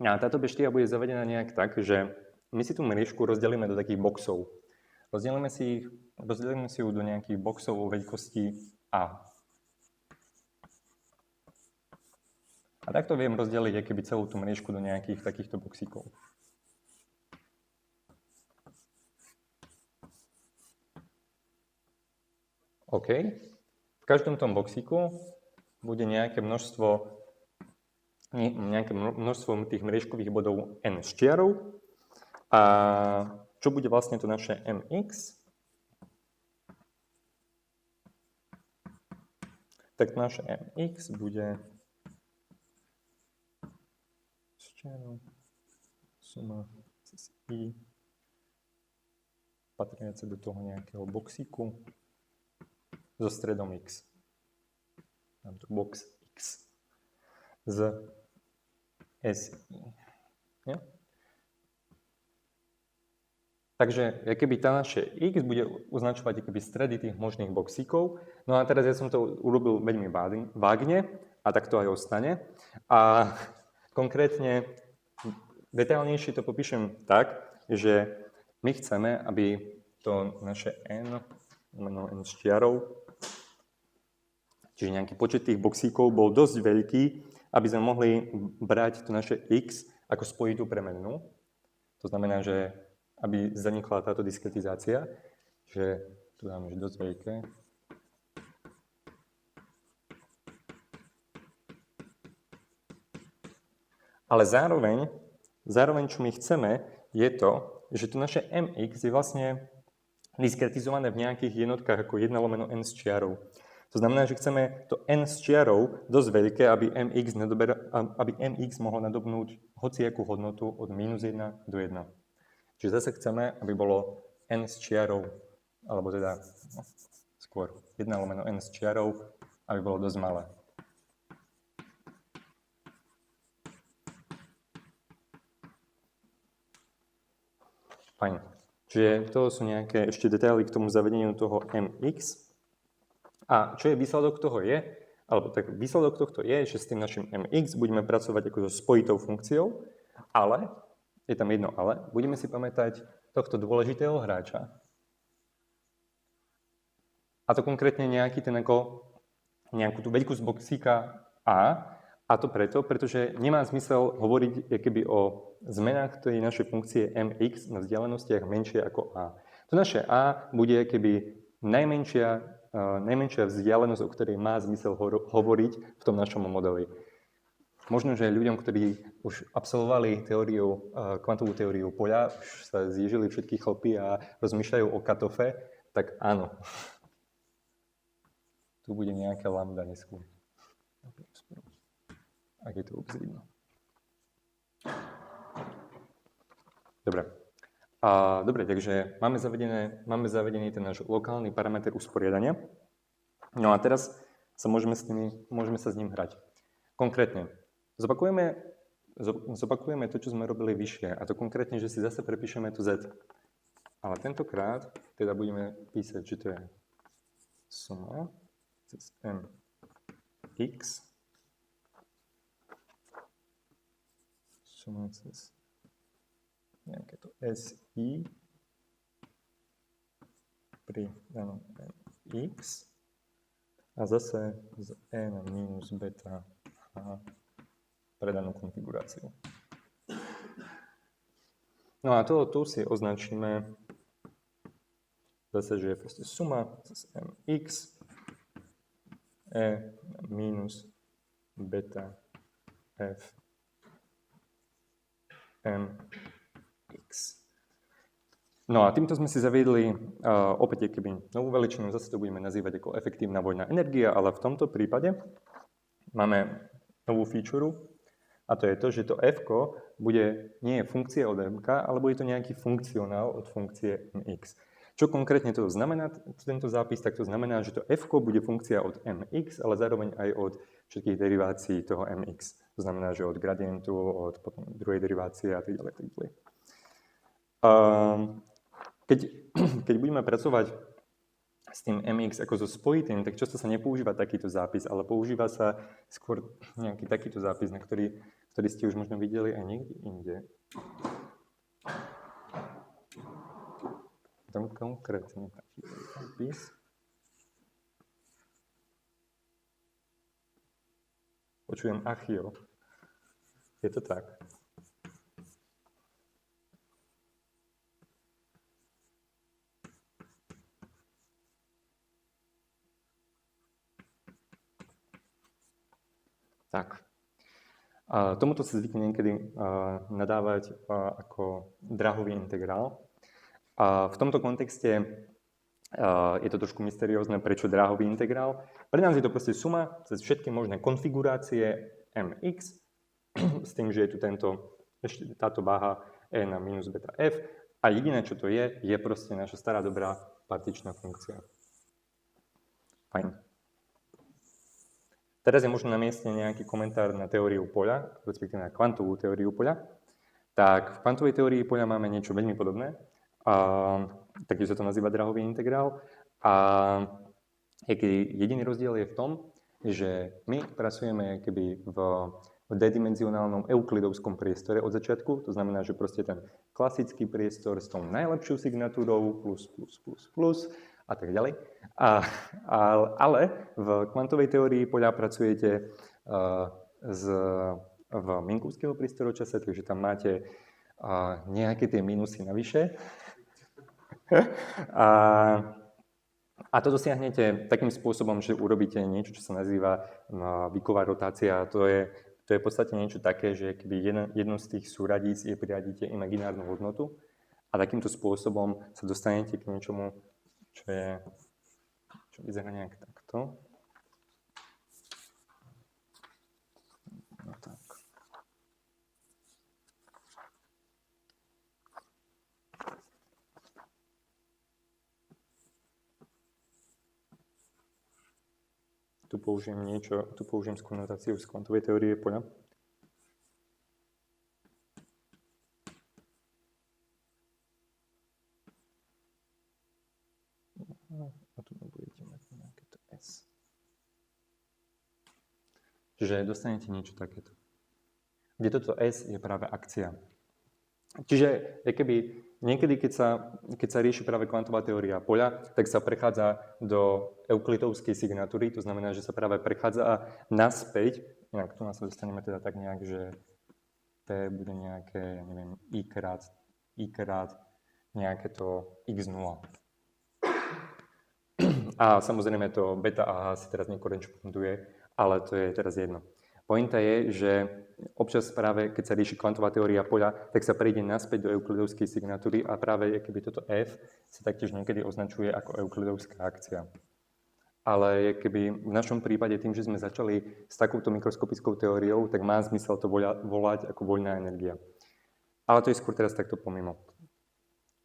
A táto beštia bude zavedená nejak tak, že my si tú mriežku rozdelíme do takých boxov. Rozdelíme si ju do nejakých boxov o veľkosti A. A takto viem rozdeliť keby celú tú mriežku do nejakých takýchto boxíkov. OK. V každom tom boxíku bude nejaké množstvo tých mriežkových bodov n s čiarou. A čo bude vlastne to naše mx? Tak naše mx bude s čiarou suma cez i patriace do toho nejakého boxíku so stredom x. Mám tu box x z si. Ja? Takže keby tá naše x bude označovať keby stredy tých možných boxíkov. No a teraz ja som to urobil veľmi vágne a tak to aj ostane. A konkrétne detailnejšie to popíšem tak, že my chceme, aby to naše n s čiarou, čiže nejaký počet tých boxíkov bol dosť veľký, aby sme mohli brať to naše x ako spojitú premennú. To znamená, že aby zanikla táto diskretizácia, že tu dáme dosť veľké. Ale zároveň, čo my chceme, je to, že to naše mx je vlastne diskretizované v nejakých jednotkách ako 1/n s čiarou. To znamená, že chceme to n s čiarou dosť veľké, aby mx mohlo nadobnúť hociakú hodnotu od -1 do 1. Čiže zase chceme, aby bolo n s čiarou, alebo teda skôr 1/n s čiarou, aby bolo dosť malé. Fajn. Čiže to sú nejaké ešte detaily k tomu zavedeniu toho mx. A čo je výsledok toho je, alebo tak výsledok tohto je, že s tým našim mx budeme pracovať ako so spojitou funkciou, ale, je tam jedno ale, budeme si pamätať tohto dôležitého hráča. A to konkrétne nejakú tú veľkú z boxíka a to pretože nemá zmysel hovoriť keby o zmenách tej našej funkcie mx na vzdialenostiach menšie ako a. To naše a bude keby najmenšia vzdialenosť, o ktorej má zmysel hovoriť v tom našom modeli. Možno, že ľuďom, ktorí už absolvovali kvantovú teóriu poľa, už sa zježili všetky chlpy a rozmýšľajú o katofe, tak áno. Tu bude nejaká lambda neskôr. Ak je to vôbec vidno. Dobre. Dobre, takže máme zavedený ten náš lokálny parameter usporiadania. No a teraz sa môžeme sa s ním hrať. Konkrétne, zopakujeme to, čo sme robili vyššie. A to konkrétne, že si zase prepíšeme tu z. Ale tentokrát teda budeme písať, že to je suma cez mx suma cez nejaké to si pri danom x a zase z n minus beta a pre danú konfiguráciu. No a tu si označíme zase, že je proste suma cez mx e minus beta f mx. No a týmto sme si zaviedli opäť keby novú veličinu, zase to budeme nazývať ako efektívna voľná energia, ale v tomto prípade máme novú feature a to je to, že to f nie je funkcia od m, ale bude to nejaký funkcionál od funkcie mx. Čo konkrétne to znamená, tento zápis? Tak to znamená, že to f bude funkcia od mx, ale zároveň aj od všetkých derivácií toho mx. To znamená, že od gradientu, od potom druhej derivácie a tak ďalej. Keď budeme pracovať s tým mx ako so spojitým, tak často sa nepoužíva takýto zápis, ale používa sa skôr nejaký takýto zápis, na ktorý ste už možno videli aj niekde inde. Tam konkrétne takýto zápis. Počujem achio. Je to tak? Tak. Tomuto sa zvykne niekedy nadávať ako drahový integrál. A v tomto kontexte je to trošku mysteriózne, prečo dráhový integrál. Pre nás je to proste suma cez všetky možné konfigurácie mx, s tým, že je tu táto váha e na minus beta f. A jediné, čo to je proste naša stará dobrá partičná funkcia. Fajn. Teraz je možno na mieste nejaký komentár na teóriu poľa, respektíve na kvantovú teóriu poľa. Tak v kvantovej teórii poľa máme niečo veľmi podobné. Taktiež sa to nazýva drahový integrál. A jediný rozdiel je v tom, že my pracujeme keby v D-dimenzionálnom euklidovskom priestore od začiatku. To znamená, že proste ten klasický priestor s tou najlepšou signatúrou plus a tak ďalej. Ale v kvantovej teórii poľa pracujete v Minkowského priestoročase, takže tam máte nejaké tie minusy navyše. A to dosiahnete takým spôsobom, že urobíte niečo, čo sa nazýva výková rotácia. To je v podstate niečo také, že keby jedno z tých súradíc je priradíte imaginárnu hodnotu a takýmto spôsobom sa dostanete k niečomu, čo vyzerá nejak takto. No tak. Tu použijem konotáciu z kvantovej teórie poľa. A tu budete mať nejaké to S. Čiže dostanete niečo takéto. Kde toto S je práve akcia. Čiže niekedy, keď sa rieši práve kvantová teória poľa, tak sa prechádza do euklidovskej signatúry, to znamená, že sa práve prechádza naspäť, inak tu nás sa dostaneme teda tak nejak, že T bude nejaké, neviem, I krát nejaké to x0. A samozrejme to beta a h si teraz nekorešponduje, ale to je teraz jedno. Pointa je, že občas práve, keď sa rieši kvantová teória poľa, tak sa prejde naspäť do euklidovskej signatúry a práve keby toto F sa taktiež niekedy označuje ako euklidovská akcia. Ale keby v našom prípade tým, že sme začali s takouto mikroskopickou teóriou, tak má zmysel to volať ako voľná energia. Ale to je skôr teraz takto pomimo.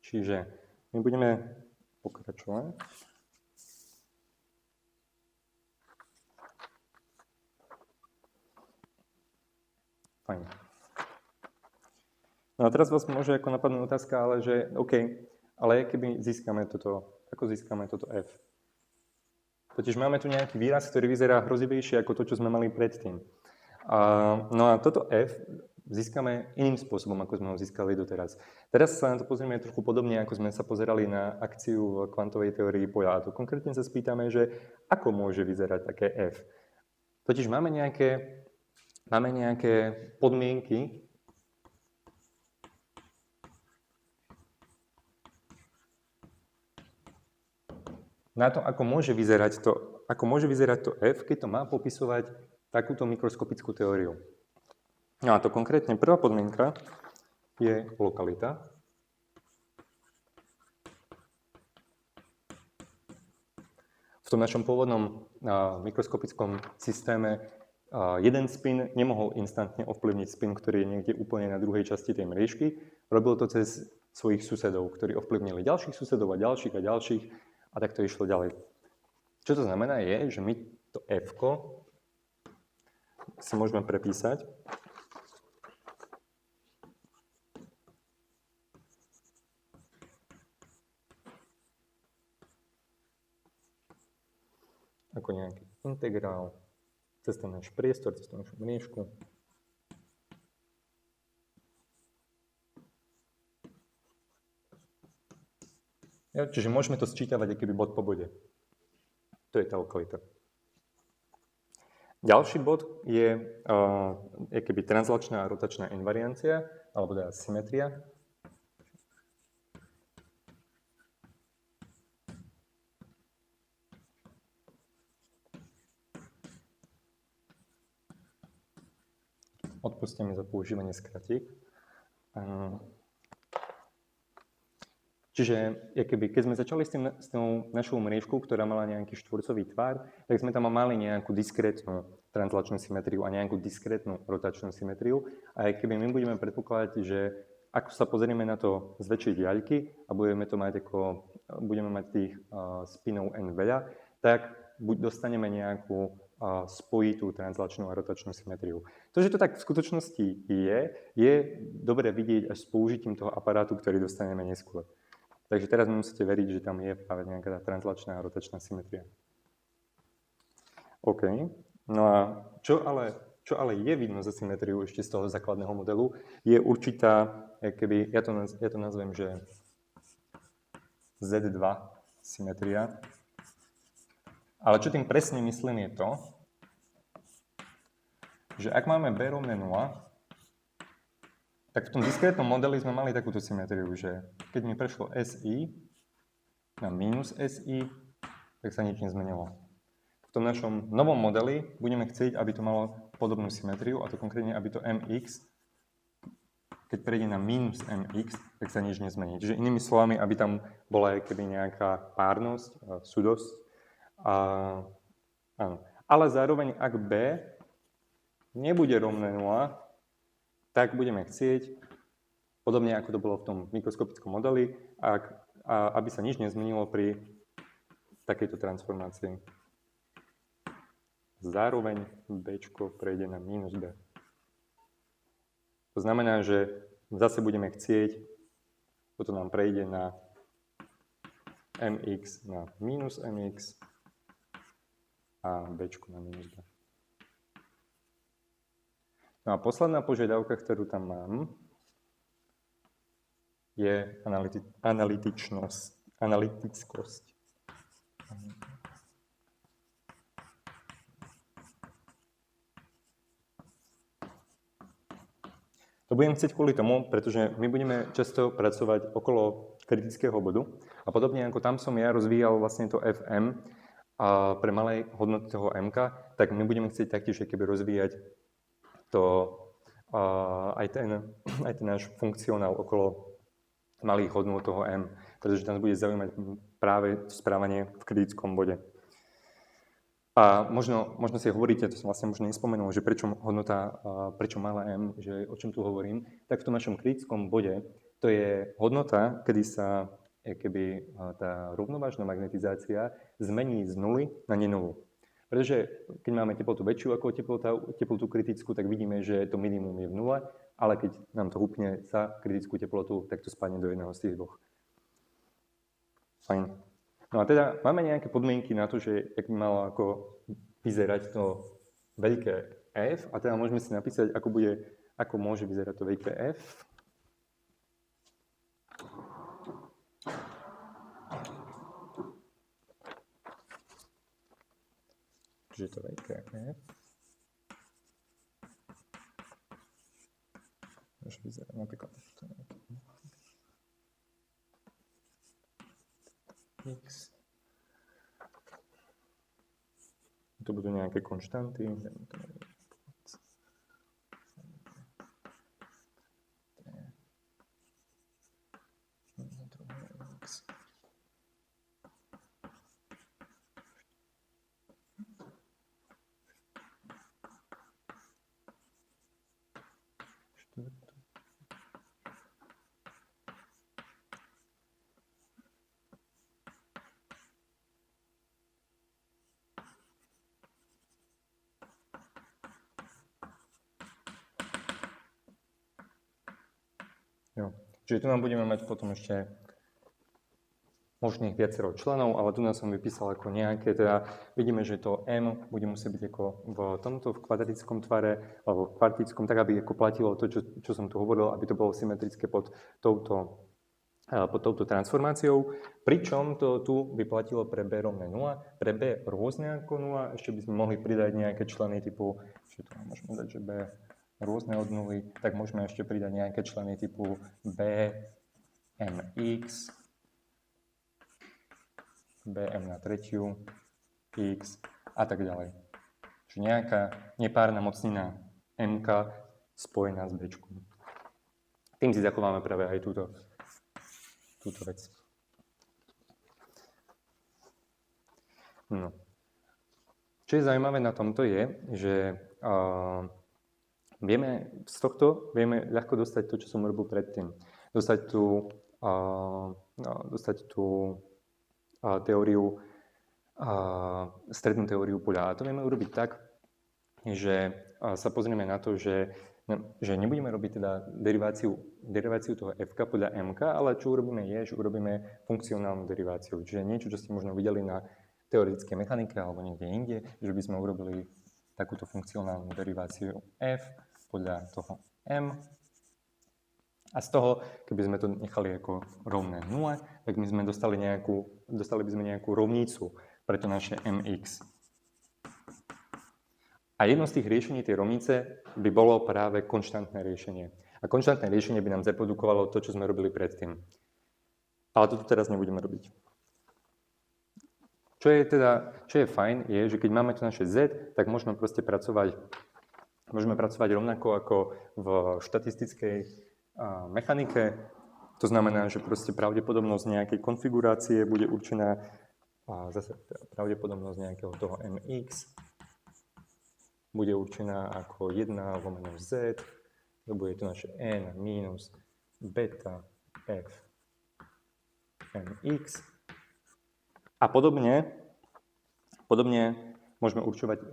Čiže my budeme pokračovať. Fajn. No a teraz vás môže ako napadnúť otázka, ale že OK, ale keby získame toto, ako získame toto F? Totiž máme tu nejaký výraz, ktorý vyzerá hrozivejšie ako to, čo sme mali predtým. No a toto F získame iným spôsobom, ako sme ho získali doteraz. Teraz sa na to pozrieme trochu podobne, ako sme sa pozerali na akciu v kvantovej teórii poľa. A to konkrétne sa spýtame, že ako môže vyzerať také F? Totiž máme nejaké podmienky, na to, ako môže vyzerať to F, keď to má popisovať takúto mikroskopickú teóriu. No a to konkrétne prvá podmienka je lokalita. V tom našom pôvodnom mikroskopickom systéme jeden spin nemohol instantne ovplyvniť spin, ktorý je niekde úplne na druhej časti tej mriežky. Robil to cez svojich susedov, ktorí ovplyvnili ďalších susedov a ďalších a ďalších a tak to išlo ďalej. Čo to znamená je, že my to F-ko si môžeme prepísať ako nejaký integrál cez ten náš priestor, cez tú našu mriežku. Čiže môžeme to sčítavať akýby bod po bode. To je tá lokalita. Ďalší bod je akýby translačná a rotačná invariancia, alebo teda symetria. Odpusťte mi za používanie skratík. Čiže keď sme začali s tou našou mriežkou, ktorá mala nejaký štvorcový tvar, tak sme tam mali nejakú diskrétnu translačnú symetriu a nejakú diskrétnu rotačnú symetriu. A keby my budeme predpokladať, že ako sa pozrieme na to z väčšej diaľky a budeme mať tých spinov n veľa, tak buď dostaneme nejakú spojitú translačnú a rotačnú symetriu. To, že to tak v skutočnosti je dobre vidieť až s použitím toho aparátu, ktorý dostaneme neskôr. Takže teraz mi musíte veriť, že tam je práve nejaká tá translačná a rotačná symetria. OK. No a čo ale je vidno za symetriu ešte z toho základného modelu, je určitá, ja to nazvem, že Z2 symetria. Ale čo tým presne myslím je to, že ak máme B rovné 0, tak v tom diskrétnom modeli sme mali takúto symetriu, že keď mi prešlo SI na minus SI, tak sa nič nezmenilo. V tom našom novom modeli budeme chcieť, aby to malo podobnú symetriu, a to konkrétne, aby to MX, keď prejde na minus MX, tak sa nič nezmení. Čiže inými slovami, aby tam bola keby nejaká párnosť, súdosť. Áno. Ale zároveň, ak B nebude rovné 0, tak budeme chcieť, podobne ako to bolo v tom mikroskopickom modeli, aby sa nič nezmenilo pri takejto transformácii. Zároveň B prejde na minus B. To znamená, že zase budeme chcieť, toto nám prejde na mx na minus mx a B na minus B. No a posledná požiadavka, ktorú tam mám, je analytickosť. To budem chcieť kvôli tomu, pretože my budeme často pracovať okolo kritického bodu a podobne ako tam som ja rozvíjal vlastne to FM a pre malej hodnoty toho MK, tak my budeme chcieť taktiež keby rozvíjať aj ten náš funkcionál okolo malých hodnôt toho M, pretože tam bude zaujímať práve správanie v kritickom bode. A možno si hovoríte, to som vlastne možno nespomenul, že prečo malé M, že o čom tu hovorím, tak v tom našom kritickom bode to je hodnota, kedy sa tá rovnovážna magnetizácia zmení z nuly na nenulú. Pretože keď máme teplotu väčšiu ako teplotu kritickú, tak vidíme, že to minimum je v nule, ale keď nám to hupne za kritickú teplotu, tak to spadne do jedného z tých dvoch. Fajn. No a teda máme nejaké podmienky na to, že jak by malo ako vyzerať to veľké F, a teda môžeme si napísať, ako môže vyzerať to veľké F. Čiže to veľké F. Môže vyzerať napríklad to X. To budú nejaké konštanty. Jo. Čiže tu nám budeme mať potom ešte možných viacero členov, ale tu nás som vypísal ako nejaké, teda vidíme, že to M bude musieť byť ako v tomto v kvadratickom tvare, alebo v kvartickom, tak aby ako platilo to, čo som tu hovoril, aby to bolo symetrické pod touto transformáciou. Pričom to tu by platilo pre B rovné 0, pre B rôzne ako 0, ešte by sme mohli pridať nejaké členy typu, že to môžeme dať, že B rôzne od 0, tak môžeme ešte pridať nejaké členy typu B, MX, BM na tretiu, X a tak ďalej. Čiže nejaká nepárna mocnina MK spojená s Bčkom. Tým si zachováme práve aj túto vec. No. Čo je zaujímavé na tomto je, že z tohto vieme ľahko dostať to, čo som robil predtým. Dostať tú teóriu, strednú teóriu poľa. A to vieme urobiť tak, že sa pozrieme na to, že nebudeme robiť teda deriváciu toho f podľa m, ale čo urobíme je, že urobíme funkcionálnu deriváciu. Čiže niečo, čo ste možno videli na teoretickej mechanike alebo niekde inde, že by sme urobili takúto funkcionálnu deriváciu f podľa toho m. A z toho, keby sme to nechali ako rovné 0, tak my sme dostali by sme nejakú rovnicu pre to naše mx. A jedno z tých riešení tej rovnice by bolo práve konštantné riešenie. A konštantné riešenie by nám zreprodukovalo to, čo sme robili predtým. Ale to tu teraz nebudeme robiť. Čo je fajn, je, že keď máme to naše z, tak môžeme pracovať rovnako ako v štatistickej mechanike. To znamená, že pravdepodobnosť nejakej konfigurácie bude určená zase pravdepodobnosť nejakého toho mx bude určená ako 1/z, to bude to naše n minus beta f mx. A podobne môžeme určovať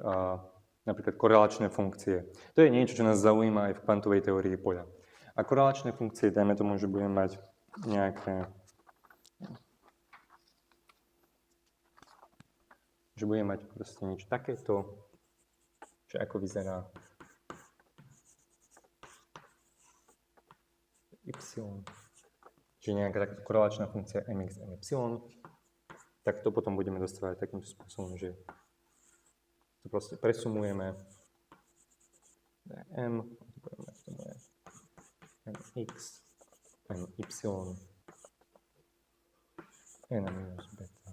napríklad korelačné funkcie. To je niečo, čo nás zaujíma aj v kvantovej teórii poľa. A korelačné funkcie, dajme tomu, že budeme mať nejaké, že budeme mať proste niečo takéto, že ako vyzerá y, že nejaká taká korelačná funkcia mx, my, tak to potom budeme dostávať takýmto spôsobom, že to proste presumujeme m, budeme mať to moje mx, my, n minus beta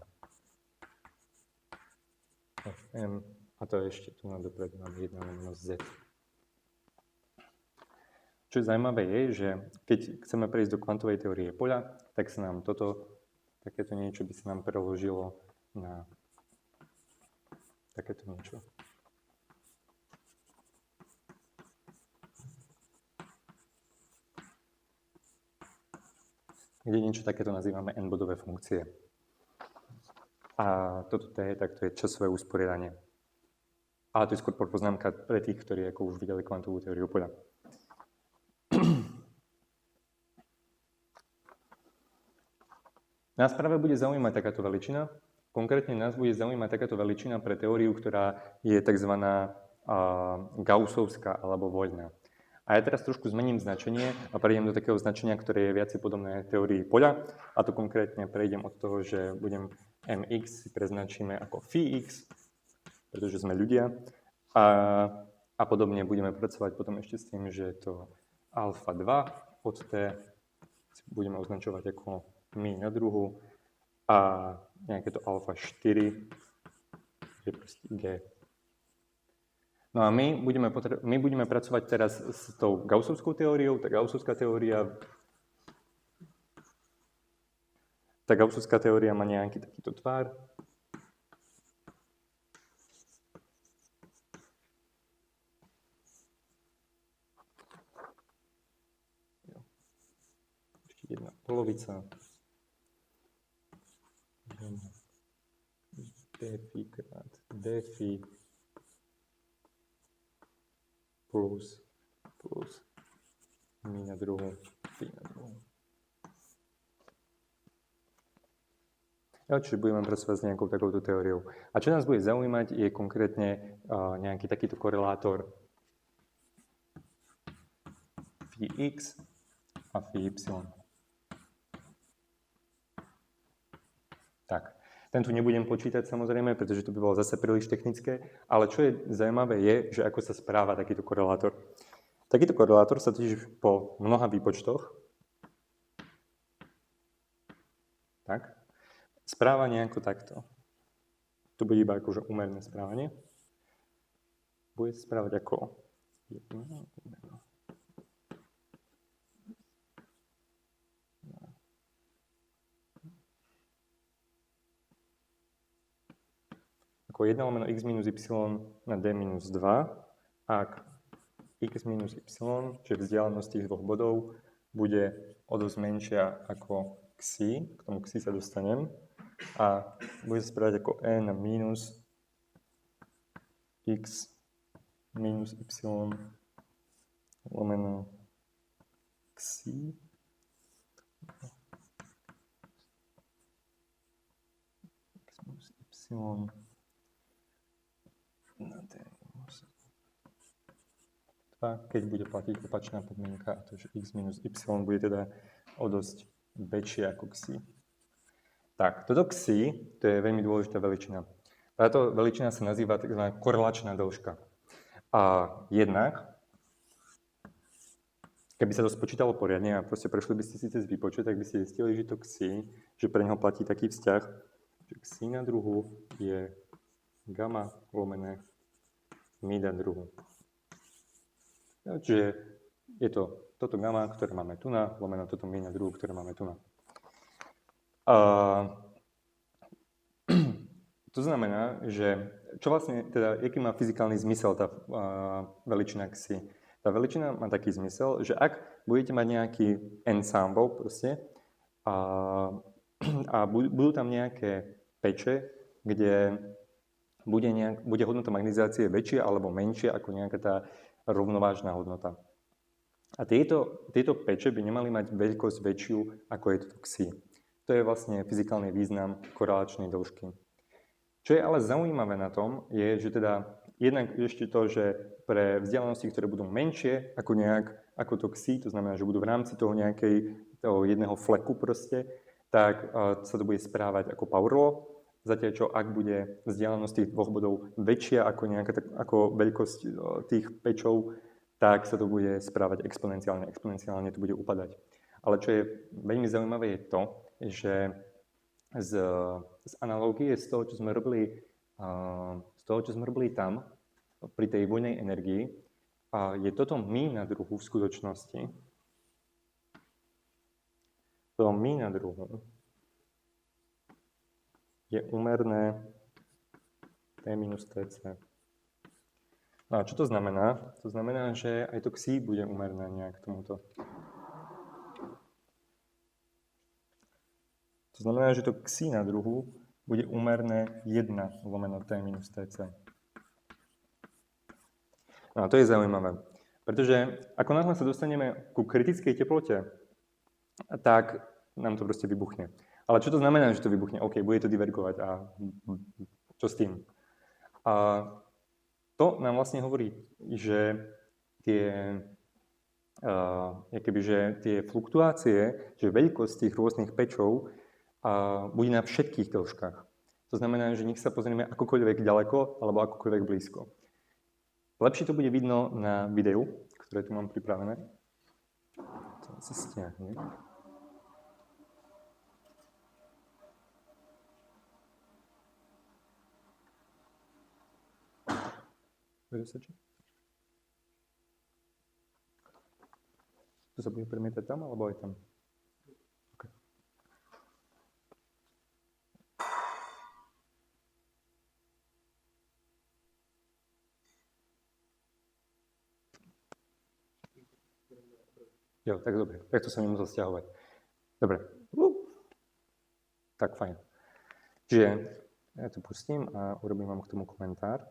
fm, a to ešte tu na dopredu máme 1 minus z. Čo je zaujímavé je, že keď chceme prejsť do kvantovej teórie poľa, tak sa nám takéto niečo by sa nám preložilo na takéto niečo. Kde niečo takéto nazývame n-bodové funkcie. A toto T, tak to je časové usporiadanie. Ale to je skôr poznámka pre tých, ktorí ako už videli kvantovú teóriu poľa. Nás práve bude zaujímať takáto veličina. Konkrétne nás bude zaujímať takáto veličina pre teóriu, ktorá je tzv. Gaussovská alebo voľná. A ja teraz trošku zmením značenie a prejdem do takého značenia, ktoré je viac podobné teórii poľa. A to konkrétne prejdem od toho, že budem mx si preznačíme ako φx, pretože sme ľudia. A podobne budeme pracovať potom ešte s tým, že to alfa 2 od t budeme označovať ako my na druhu a nejaké to alfa 4 je proste g. No a my budeme pracovať teraz s tou gaussovskou teóriou. Tá gaussovská teória má nejaký takýto tvar. Ešte jedna polovica. dφ krát dφ plus my na druhu, phi na druhu. Čiže budeme pracovať s nejakou takouto teóriou. A čo nás bude zaujímať, je konkrétne nejaký takýto korelátor phi x a phi y. Tak, ten tu nebudem počítať samozrejme, pretože to by bolo zase príliš technické, ale čo je zaujímavé je, že ako sa správa takýto korelátor. Takýto korelátor sa totiž po mnoha výpočtoch správa nejako takto. To bude iba akože úmerné správanie. Bude sa správať ako ako 1 lomeno x minus y na d minus 2, ak x minus y, čiže vzdialenosť tých dvoch bodov, bude o dosť menšia ako xi, k tomu xi sa dostanem, a bude sa správať ako n minus x minus y lomeno xi x minus y na d minus 2, keď bude platiť opačná podmienka, a to, že x minus y bude teda o dosť väčšie ako xi. Tak, toto xi, to je veľmi dôležitá veličina. Táto veličina sa nazýva tzv. Korelačná dĺžka. A jednak, keby sa to spočítalo poriadne a proste prešli by ste si cez výpočet, tak by ste zistili, že to xi, že pre neho platí taký vzťah, že xi na druhu je gamma lomené mi na druhu. Čiže je to toto gamma, ktoré máme tu na, lomeno toto mi na druhu, ktoré máme tu na. To znamená, že čo vlastne, teda, aký má fyzikálny zmysel tá veličina xi? Tá veličina má taký zmysel, že ak budete mať nejaký ensemble proste a budú tam nejaké peče, kde bude hodnota magnetizácie väčšia alebo menšia ako nejaká tá rovnovážna hodnota. A tieto peče by nemali mať veľkosť väčšiu ako je toto xi. To je vlastne fyzikálny význam korelačnej dĺžky. Čo je ale zaujímavé na tom, je, že teda jednak ešte to, že pre vzdialenosti, ktoré budú menšie ako to xi, to znamená, že budú v rámci toho jedného fleku proste, tak sa to bude správať ako power law. Zatiaľ, čo ak bude vzdialenosť tých dvoch bodov väčšia ako veľkosť tých pečov, tak sa to bude správať exponenciálne. Exponenciálne to bude upadať. Ale čo je veľmi zaujímavé je to, že z analógie z toho, čo sme robili tam, pri tej vojnej energii, je toto mi na druhu v skutočnosti. To mi na druhu je úmerné T minus TC. No a čo to znamená? To znamená, že aj to xi bude úmerné nejak tomuto. To znamená, že to xi na druhu bude úmerné 1 lomeno T minus TC. No a to je zaujímavé, pretože ako náhle sa dostaneme ku kritickej teplote, tak nám to proste vybuchne. Ale čo to znamená, že to vybuchne? OK, bude to divergovať a čo s tým? A to nám vlastne hovorí, že tie fluktuácie, že veľkosť tých rôznych pečov bude na všetkých dĺžkach. To znamená, že nech sa pozrieme akokoľvek ďaleko alebo akokoľvek blízko. Lepšie to bude vidno na videu, ktoré tu mám pripravené. To si stiahnem. To sa bude premietať tam alebo aj tam? Jo, tak dobre. Tak to som nemusel stiahovať. Dobre. Tak, fajn. Čiže ja to pustím a urobím vám k tomu komentár.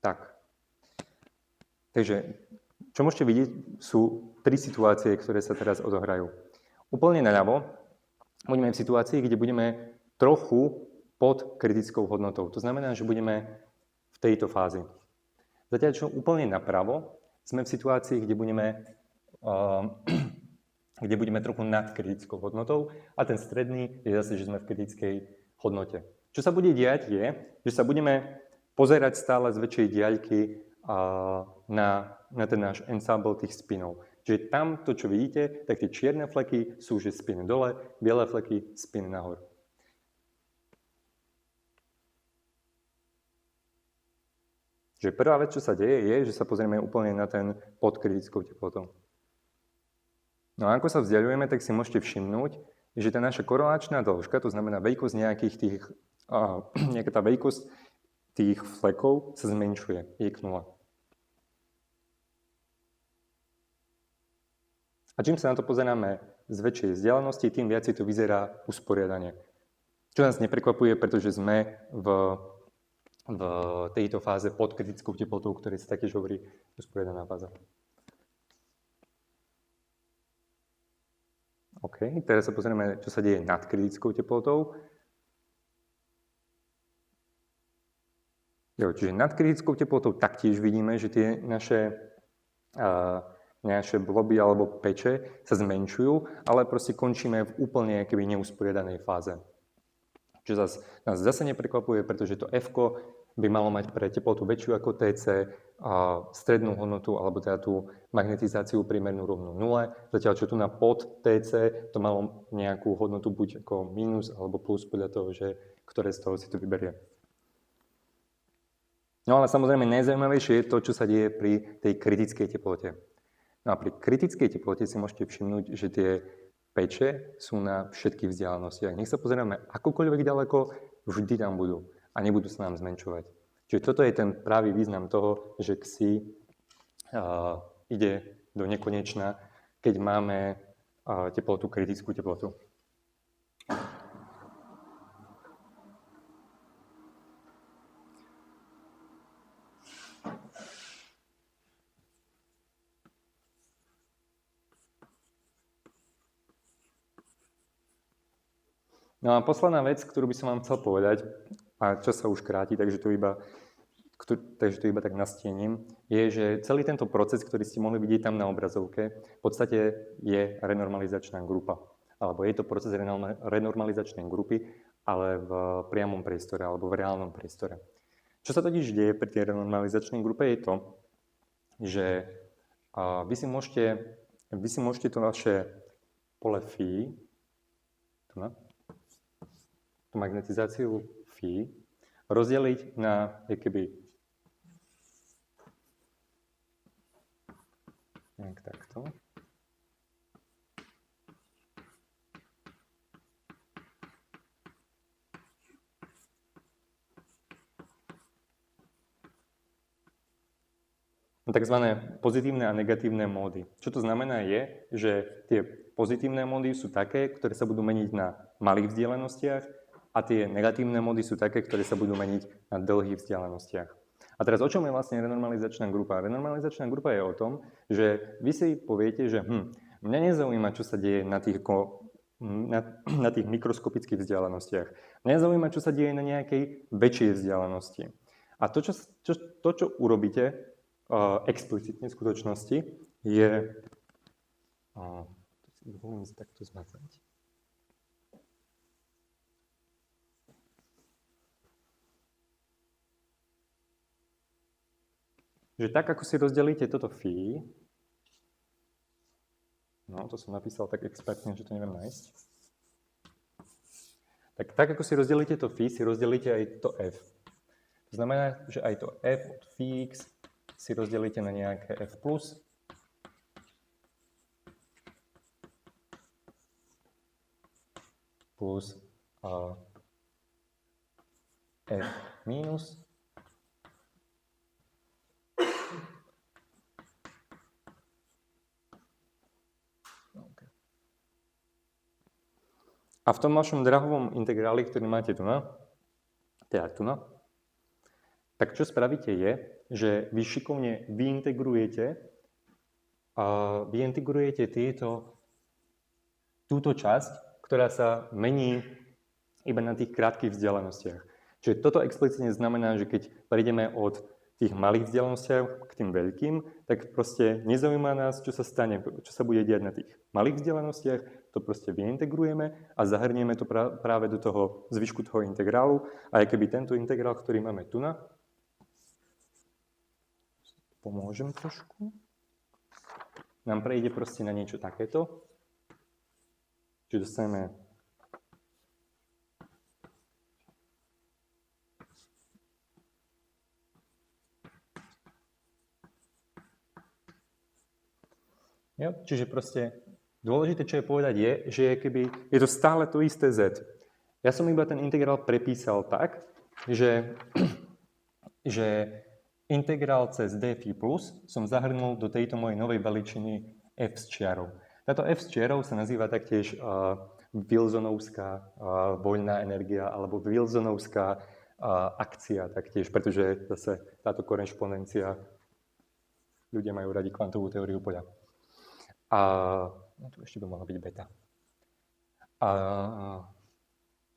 Tak. Takže, čo môžete vidieť, sú 3 situácie, ktoré sa teraz odohrajú. Úplne naľavo budeme v situácii, kde budeme trochu pod kritickou hodnotou. To znamená, že budeme v tejto fázi. Zatiaľ, čo úplne napravo, sme v situácii, kde budeme trochu nad kritickou hodnotou a ten stredný je zase, že sme v kritickej hodnote. Čo sa bude diať je, že sa budeme pozerať stále z väčšej diaľky na ten náš ensemble tých spinov. Čiže tam to, čo vidíte, tak tie čierne fleky sú, že spin dole, biele fleky spin nahor. Čiže prvá vec, čo sa deje, je, že sa pozrieme úplne na ten pod kritickou teplotou. No a ako sa vzdialujeme, tak si môžete všimnúť, že tá naša korelačná dĺžka, to znamená veľkosť nejaká tá veľkosť tých flekov sa zmenšuje, je k 0. A čím sa na to pozeráme z väčšej vzdialenosti, tým viac to vyzerá usporiadanie. Čo nás neprekvapuje, pretože sme v tejto fáze pod kritickou teplotou, ktorej sa taktiež hovorí usporiadaná fáza. OK, teraz sa pozrieme, čo sa deje nad kritickou teplotou. Čiže nad kritickou teplotou taktiež vidíme, že tie naše bloby alebo peče sa zmenšujú, ale proste končíme v úplne neusporiadanej fáze. Čo nás zase neprekvapuje, pretože to F by malo mať pre teplotu väčšiu ako TC strednú hodnotu, alebo teda tú magnetizáciu primernú rovnú 0. Zatiaľ, čo tu na pod TC to malo nejakú hodnotu buď ako minus alebo plus podľa toho, že ktoré z toho si tu vyberie. No ale samozrejme najzaujímavejšie je to, čo sa deje pri tej kritickej teplote. No a pri kritickej teplote si môžete všimnúť, že tie peče sú na všetkých vzdialenostiach. Nech sa pozeráme akokoľvek ďaleko, vždy tam budú a nebudú sa nám zmenšovať. Čiže toto je ten pravý význam toho, že Xi ide do nekonečna, keď máme teplotu, kritickú teplotu. No a posledná vec, ktorú by som vám chcel povedať, a čas sa už kráti, takže to iba tak nastiením, je, že celý tento proces, ktorý ste mohli vidieť tam na obrazovke, v podstate je renormalizačná grupa. Alebo je to proces renormalizačnej grupy, ale v priamom priestore alebo v reálnom priestore. Čo sa totiž deje pri tej renormalizačnej grupe je to, že vy si môžete to vaše pole phi, tú magnetizáciu phi, rozdeliť na nejak takto. Takzvané pozitívne a negatívne módy. Čo to znamená je, že tie pozitívne módy sú také, ktoré sa budú meniť na malých vzdialenostiach, a tie negatívne módy sú také, ktoré sa budú meniť na dlhých vzdialenostiach. A teraz o čom je vlastne renormalizačná grupa? Renormalizačná grupa je o tom, že vy si poviete, že mňa nezaujíma, čo sa deje na tých mikroskopických vzdialenostiach. Mňa zaujíma, čo sa deje na nejakej väčšej vzdialenosti. A to, čo urobíte explicitne v skutočnosti, je... Dovolím si takto zmazať. Že tak, ako si rozdelíte toto phi, no to som napísal tak expertne, že to neviem nájsť. Tak ako si rozdelíte to phi, si rozdelíte aj to f. To znamená, že aj to f od phi x si rozdelíte na nejaké f plus. Plus f minus. A v tom vašom drahovom integráli, ktorý máte tu, tak čo spravíte je, že vy šikovne vyintegrujete túto časť, ktorá sa mení iba na tých krátkych vzdialenostiach. Čiže toto explicitne znamená, že keď prejdeme od tých malých vzdialenostiach k tým veľkým, tak proste nezaujíma nás, čo sa stane, čo sa bude diať na tých malých vzdialenostiach, to proste vyintegrujeme a zahrnieme to práve do toho zvyšku toho integrálu. A aj keby tento integrál, ktorý máme tu pomôžem trošku, nám prejde proste na niečo takéto. Čiže dostaneme čiže proste dôležité, čo je povedať, že je to stále to isté z. Ja som iba ten integrál prepísal tak, že integrál cez dφ plus som zahrnul do tejto mojej novej veličiny f s čiarou. Táto f s čiarou sa nazýva taktiež Wilsonovská voľná energia alebo Wilsonovská akcia taktiež, pretože zase táto korešpondencia, ľudia majú radi kvantovú teóriu poľa. Tu ešte by mohla byť beta.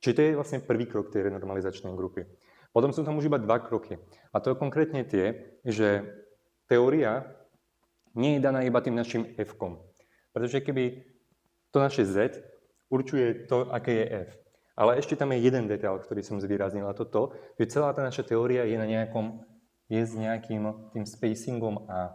Čiže to je vlastne prvý krok tej renormalizačnej grupy. Potom sú tam už iba dva kroky. A to je konkrétne tie, že teória nie je daná iba tým našim f-kom. Pretože keby to naše z určuje to, aké je f. Ale ešte tam je jeden detail, ktorý som zvýraznil, a to, že celá tá naša teória je s nejakým tým spacingom a.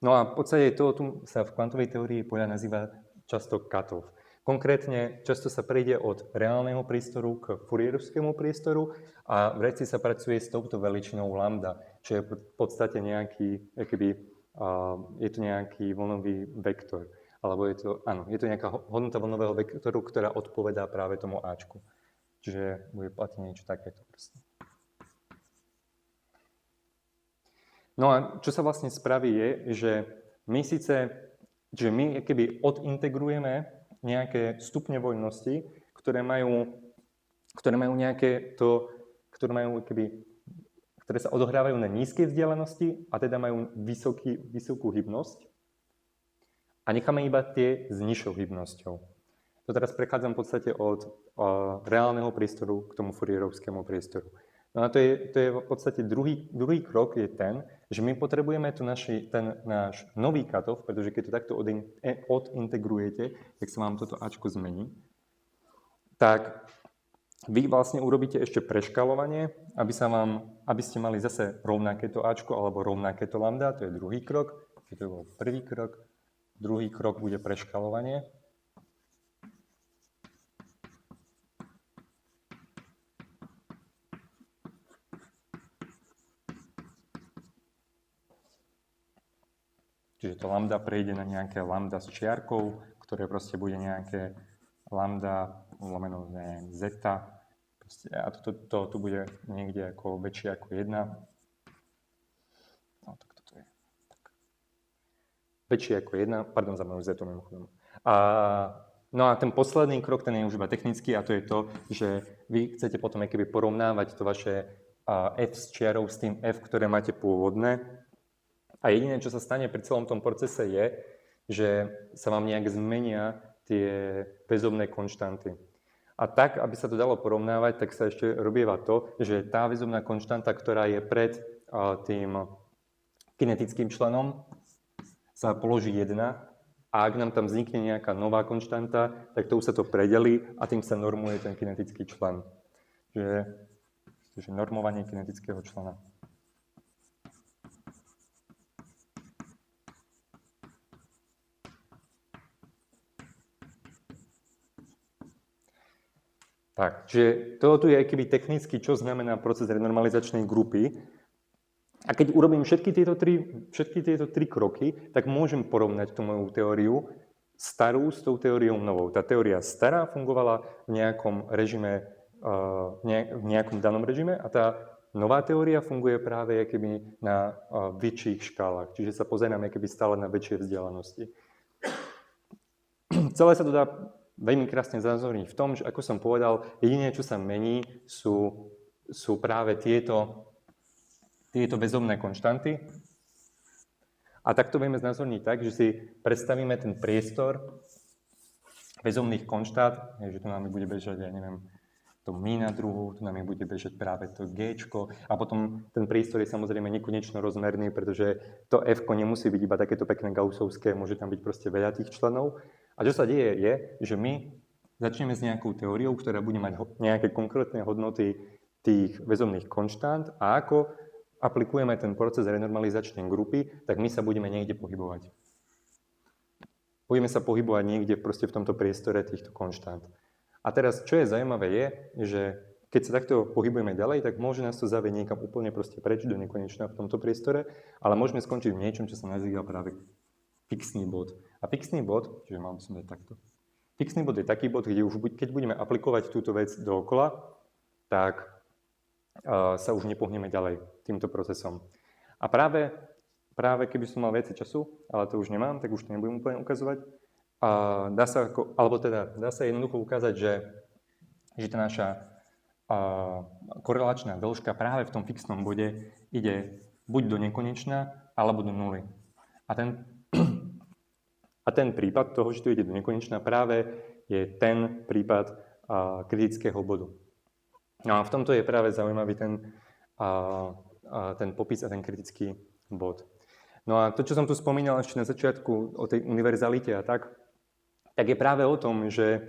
No a v podstate to tu sa v kvantovej teórii poľa nazýva často cutoff. Konkrétne často sa prejde od reálneho priestoru k Fourierovskému priestoru a v reci sa pracuje s touto veličinou lambda, čo je v podstate je to nejaký vlnový vektor. Alebo je to nejaká hodnota vlnového vektoru, ktorá odpovedá práve tomu Ačku. Čiže bude platiť niečo takéto. No a čo sa vlastne spraví je, že my keby odintegrujeme nejaké stupne voľnosti, ktoré sa odohrávajú na nízkej vzdialenosti a teda majú vysokú hybnosť a necháme iba tie s nižšou hybnosťou. To teraz prechádzam v podstate od reálneho priestoru k tomu Fourierovskému priestoru. No a to je v podstate druhý krok je ten, že my potrebujeme ten náš nový cutoff, pretože keď to takto odintegrujete, tak sa vám toto Ačko zmení, tak vy vlastne urobíte ešte preškalovanie, aby ste mali zase rovnaké to Ačko alebo rovnaké to lambda, to je druhý krok, keď to bol prvý krok, druhý krok bude preškalovanie. Čiže to lambda prejde na nejaké lambda s čiarkou, ktoré proste bude nejaké lambda lomeno zeta. A to tu bude niekde ako väčšie ako 1. No tak toto je. Tak. Väčšie ako 1, pardon za moju zetu mimochodom. No a ten posledný krok, ten je už iba technický a to je to, že vy chcete potom keby porovnávať to vaše f s čiarou s tým f, ktoré máte pôvodné. A jediné, čo sa stane pri celom tom procese je, že sa vám nejak zmenia tie väzobné konštanty. A tak, aby sa to dalo porovnávať, tak sa ešte robieva to, že tá väzobná konštanta, ktorá je pred tým kinetickým členom, sa položí 1 a ak nám tam vznikne nejaká nová konštanta, tak to už sa to predelí a tým sa normuje ten kinetický člen. Čiže normovanie kinetického člena. Tak, čiže toto je keby technicky, čo znamená proces renormalizačnej grupy. A keď urobím všetky tieto tri kroky, tak môžem porovnať tú moju teóriu starú s tou teóriou novou. Tá teória stará fungovala v nejakom režime, v nejakom danom režime a tá nová teória funguje práve keby na väčších škálach. Čiže sa pozeráme keby stále na väčšie vzdialenosti. Celé sa to dá veľmi krásne znázorniť v tom, že ako som povedal, jediné, čo sa mení, sú sú práve tieto väzobné konštanty. A tak to vieme znázorniť tak, že si predstavíme ten priestor väzobných konštát, že tu nám bude bežať, ja neviem, to mi na druhu, tu nám bude bežať práve to Gčko a potom ten priestor je samozrejme nekonečno rozmerný, pretože to Fko nemusí byť iba takéto pekné gaussovské, môže tam byť proste veľa tých členov. A čo sa deje je, že my začneme s nejakou teóriou, ktorá bude mať nejaké konkrétne hodnoty tých väzobných konštant a ako aplikujeme ten proces renormalizačnej grupy, tak my sa budeme niekde pohybovať. Budeme sa pohybovať niekde proste v tomto priestore týchto konštant. A teraz, čo je zaujímavé je, že keď sa takto pohybujeme ďalej, tak môže nás to zavieť niekam úplne proste preč do nekonečna v tomto priestore, ale môžeme skončiť v niečom, čo sa nazýva práve fixný bod. A fixný bod, čiže mám som dať takto. Fixný bod je taký bod, kde už keď budeme aplikovať túto vec dookola, tak sa už nepohneme ďalej týmto procesom. A práve keby som mal viacej času, ale to už nemám, tak už to nebudem úplne ukazovať. Dá sa jednoducho ukázať, že tá naša korelačná dĺžka práve v tom fixnom bode ide buď do nekonečna, alebo do nuly. A ten prípad toho, že to ide do nekonečna, práve je ten prípad kritického bodu. No a v tomto je práve zaujímavý ten popis a ten kritický bod. No a to, čo som tu spomínal ešte na začiatku o tej univerzalite a tak je práve o tom, že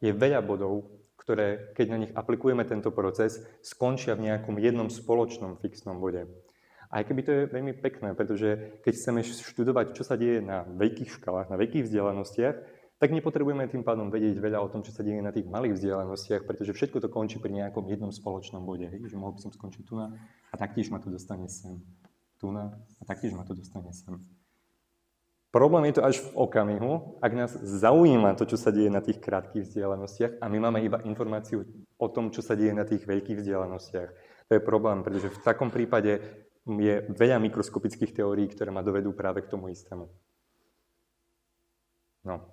je veľa bodov, ktoré, keď na nich aplikujeme tento proces, skončia v nejakom jednom spoločnom fixnom bode. Aj keby to je veľmi pekné, pretože keď chceme študovať, čo sa deje na veľkých škálach, na veľkých vzdialenostiach, tak nepotrebujeme tým pádom vedieť veľa o tom, čo sa deje na tých malých vzdialenostiach, pretože všetko to končí pri nejakom jednom spoločnom bode. Že mohol by som skončiť tu a taktiež ma to dostane sem. Tu a taktiež ma to dostane sem. Problém je to až v okamihu, ak nás zaujíma to, čo sa deje na tých krátkych vzdialenostiach a my máme iba informáciu o tom, čo sa deje na tých veľkých vzdialenostiach. To je problém, pretože v takom prípade je veľa mikroskopických teórií, ktoré ma dovedú práve k tomu istému. No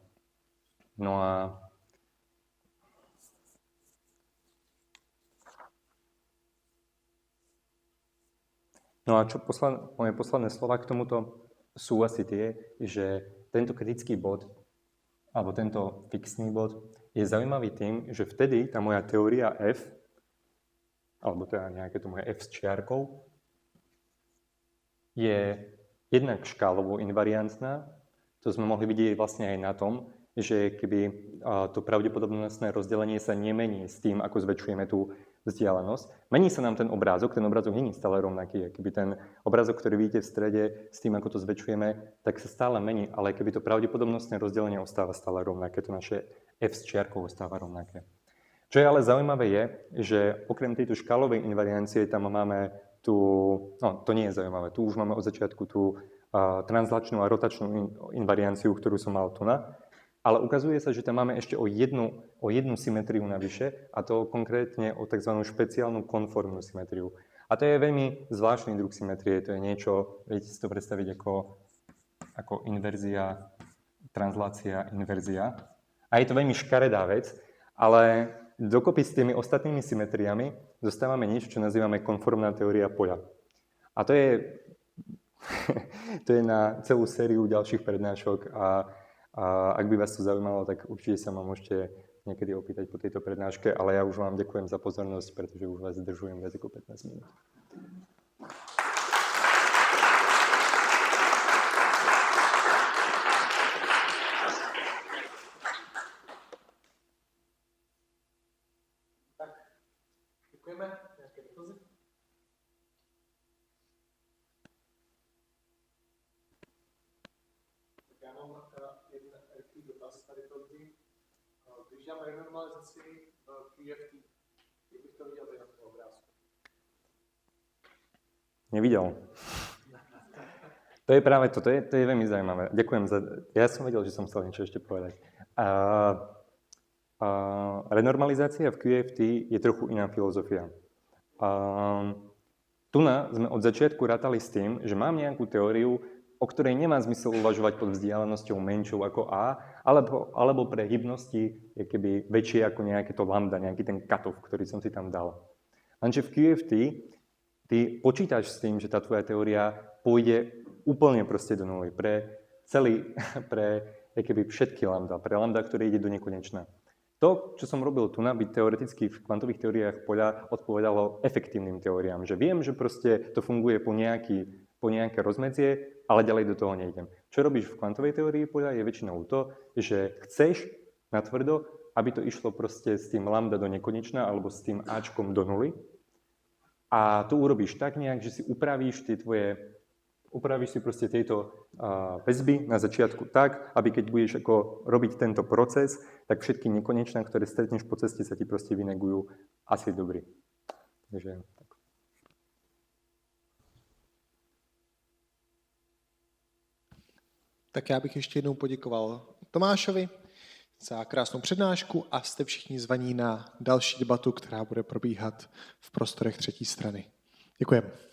a čo moje posledné slova k tomuto sú asi tie, že tento kritický bod, alebo tento fixný bod, je zaujímavý tým, že vtedy tá moja teória F, alebo teda nejaké to moje F s čiarkou, je jednak škálovo invariantná. To sme mohli vidieť vlastne aj na tom, že keby to pravdepodobnostné rozdelenie sa nemení s tým, ako zväčšujeme tú vzdialenosť. Mení sa nám ten obrázok nie je stále rovnaký. Keby ten obrázok, ktorý vidíte v strede, s tým, ako to zväčšujeme, tak sa stále mení, ale keby to pravdepodobnostné rozdelenie ostáva stále rovnaké, to naše F s čiarkou ostáva rovnaké. Čo je ale zaujímavé je, že okrem tejto škálovej invariancie tam máme to nie je zaujímavé, tu už máme od začiatku tú translačnú a rotačnú invarianciu, ktorú som mal tu na. Ale ukazuje sa, že tam máme ešte o jednu symetriu navyše, a to konkrétne o tzv. Špeciálnu konformnú symetriu. A to je veľmi zvláštny druh symetrie, to je niečo, viete si to predstaviť ako inverzia, translácia, inverzia. A je to veľmi škaredá vec, ale dokopy s tými ostatnými symetriami dostávame niečo, čo nazývame konformná teória poľa. A to je na celú sériu ďalších prednášok a ak by vás to zaujímalo, tak určite sa ma môžete niekedy opýtať po tejto prednáške, ale ja už vám ďakujem za pozornosť, pretože už vás zdržujem viac ako 15 minút. Tak, ďakujeme. Nejaké dotazy? Já mám jeden dotaz tady to lidi. Když dělám renormalizaci QFT, jak bych to viděl tady na tom obrázku? Nevidel. To je práve to je veľmi zaujímavé. Ďakujem ja som vedel, že som chcel niečo ešte povedať. Renormalizácia v QFT je trochu iná filozofia. Tu sme od začiatku rátali s tým, že mám nejakú teóriu o ktorej nemá zmysel uvažovať pod vzdialenosťou menšou ako a, alebo pre hybnosti je keby väčšie ako nejaké to lambda, nejaký ten cutoff, ktorý som si tam dal. Lenže v QFT ty počítaš s tým, že tá tvoja teória pôjde úplne proste do nuly pre keby všetky lambda, pre lambda, ktoré ide do nekonečna. To, čo som robil tu, by teoreticky v kvantových teóriách poľa odpovedalo efektívnym teóriám, že viem, že proste to funguje po nejaké rozmedzie, ale ďalej do toho nejdem. Čo robíš v kvantovej teórii poľa je väčšinou to, že chceš natvrdo, aby to išlo proste s tým lambda do nekonečna alebo s tým ačkom do nuly. A to urobíš tak nejak, že si upravíš si proste tieto väzby na začiatku tak, aby keď budeš ako robiť tento proces, tak všetky nekonečná, ktoré stretneš po ceste, sa ti proste vynegujú asi dobrý. Takže tak. Tak já bych ještě jednou poděkoval Tomášovi za krásnou přednášku a jste všichni zvaní na další debatu, která bude probíhat v prostorech třetí strany. Děkujeme.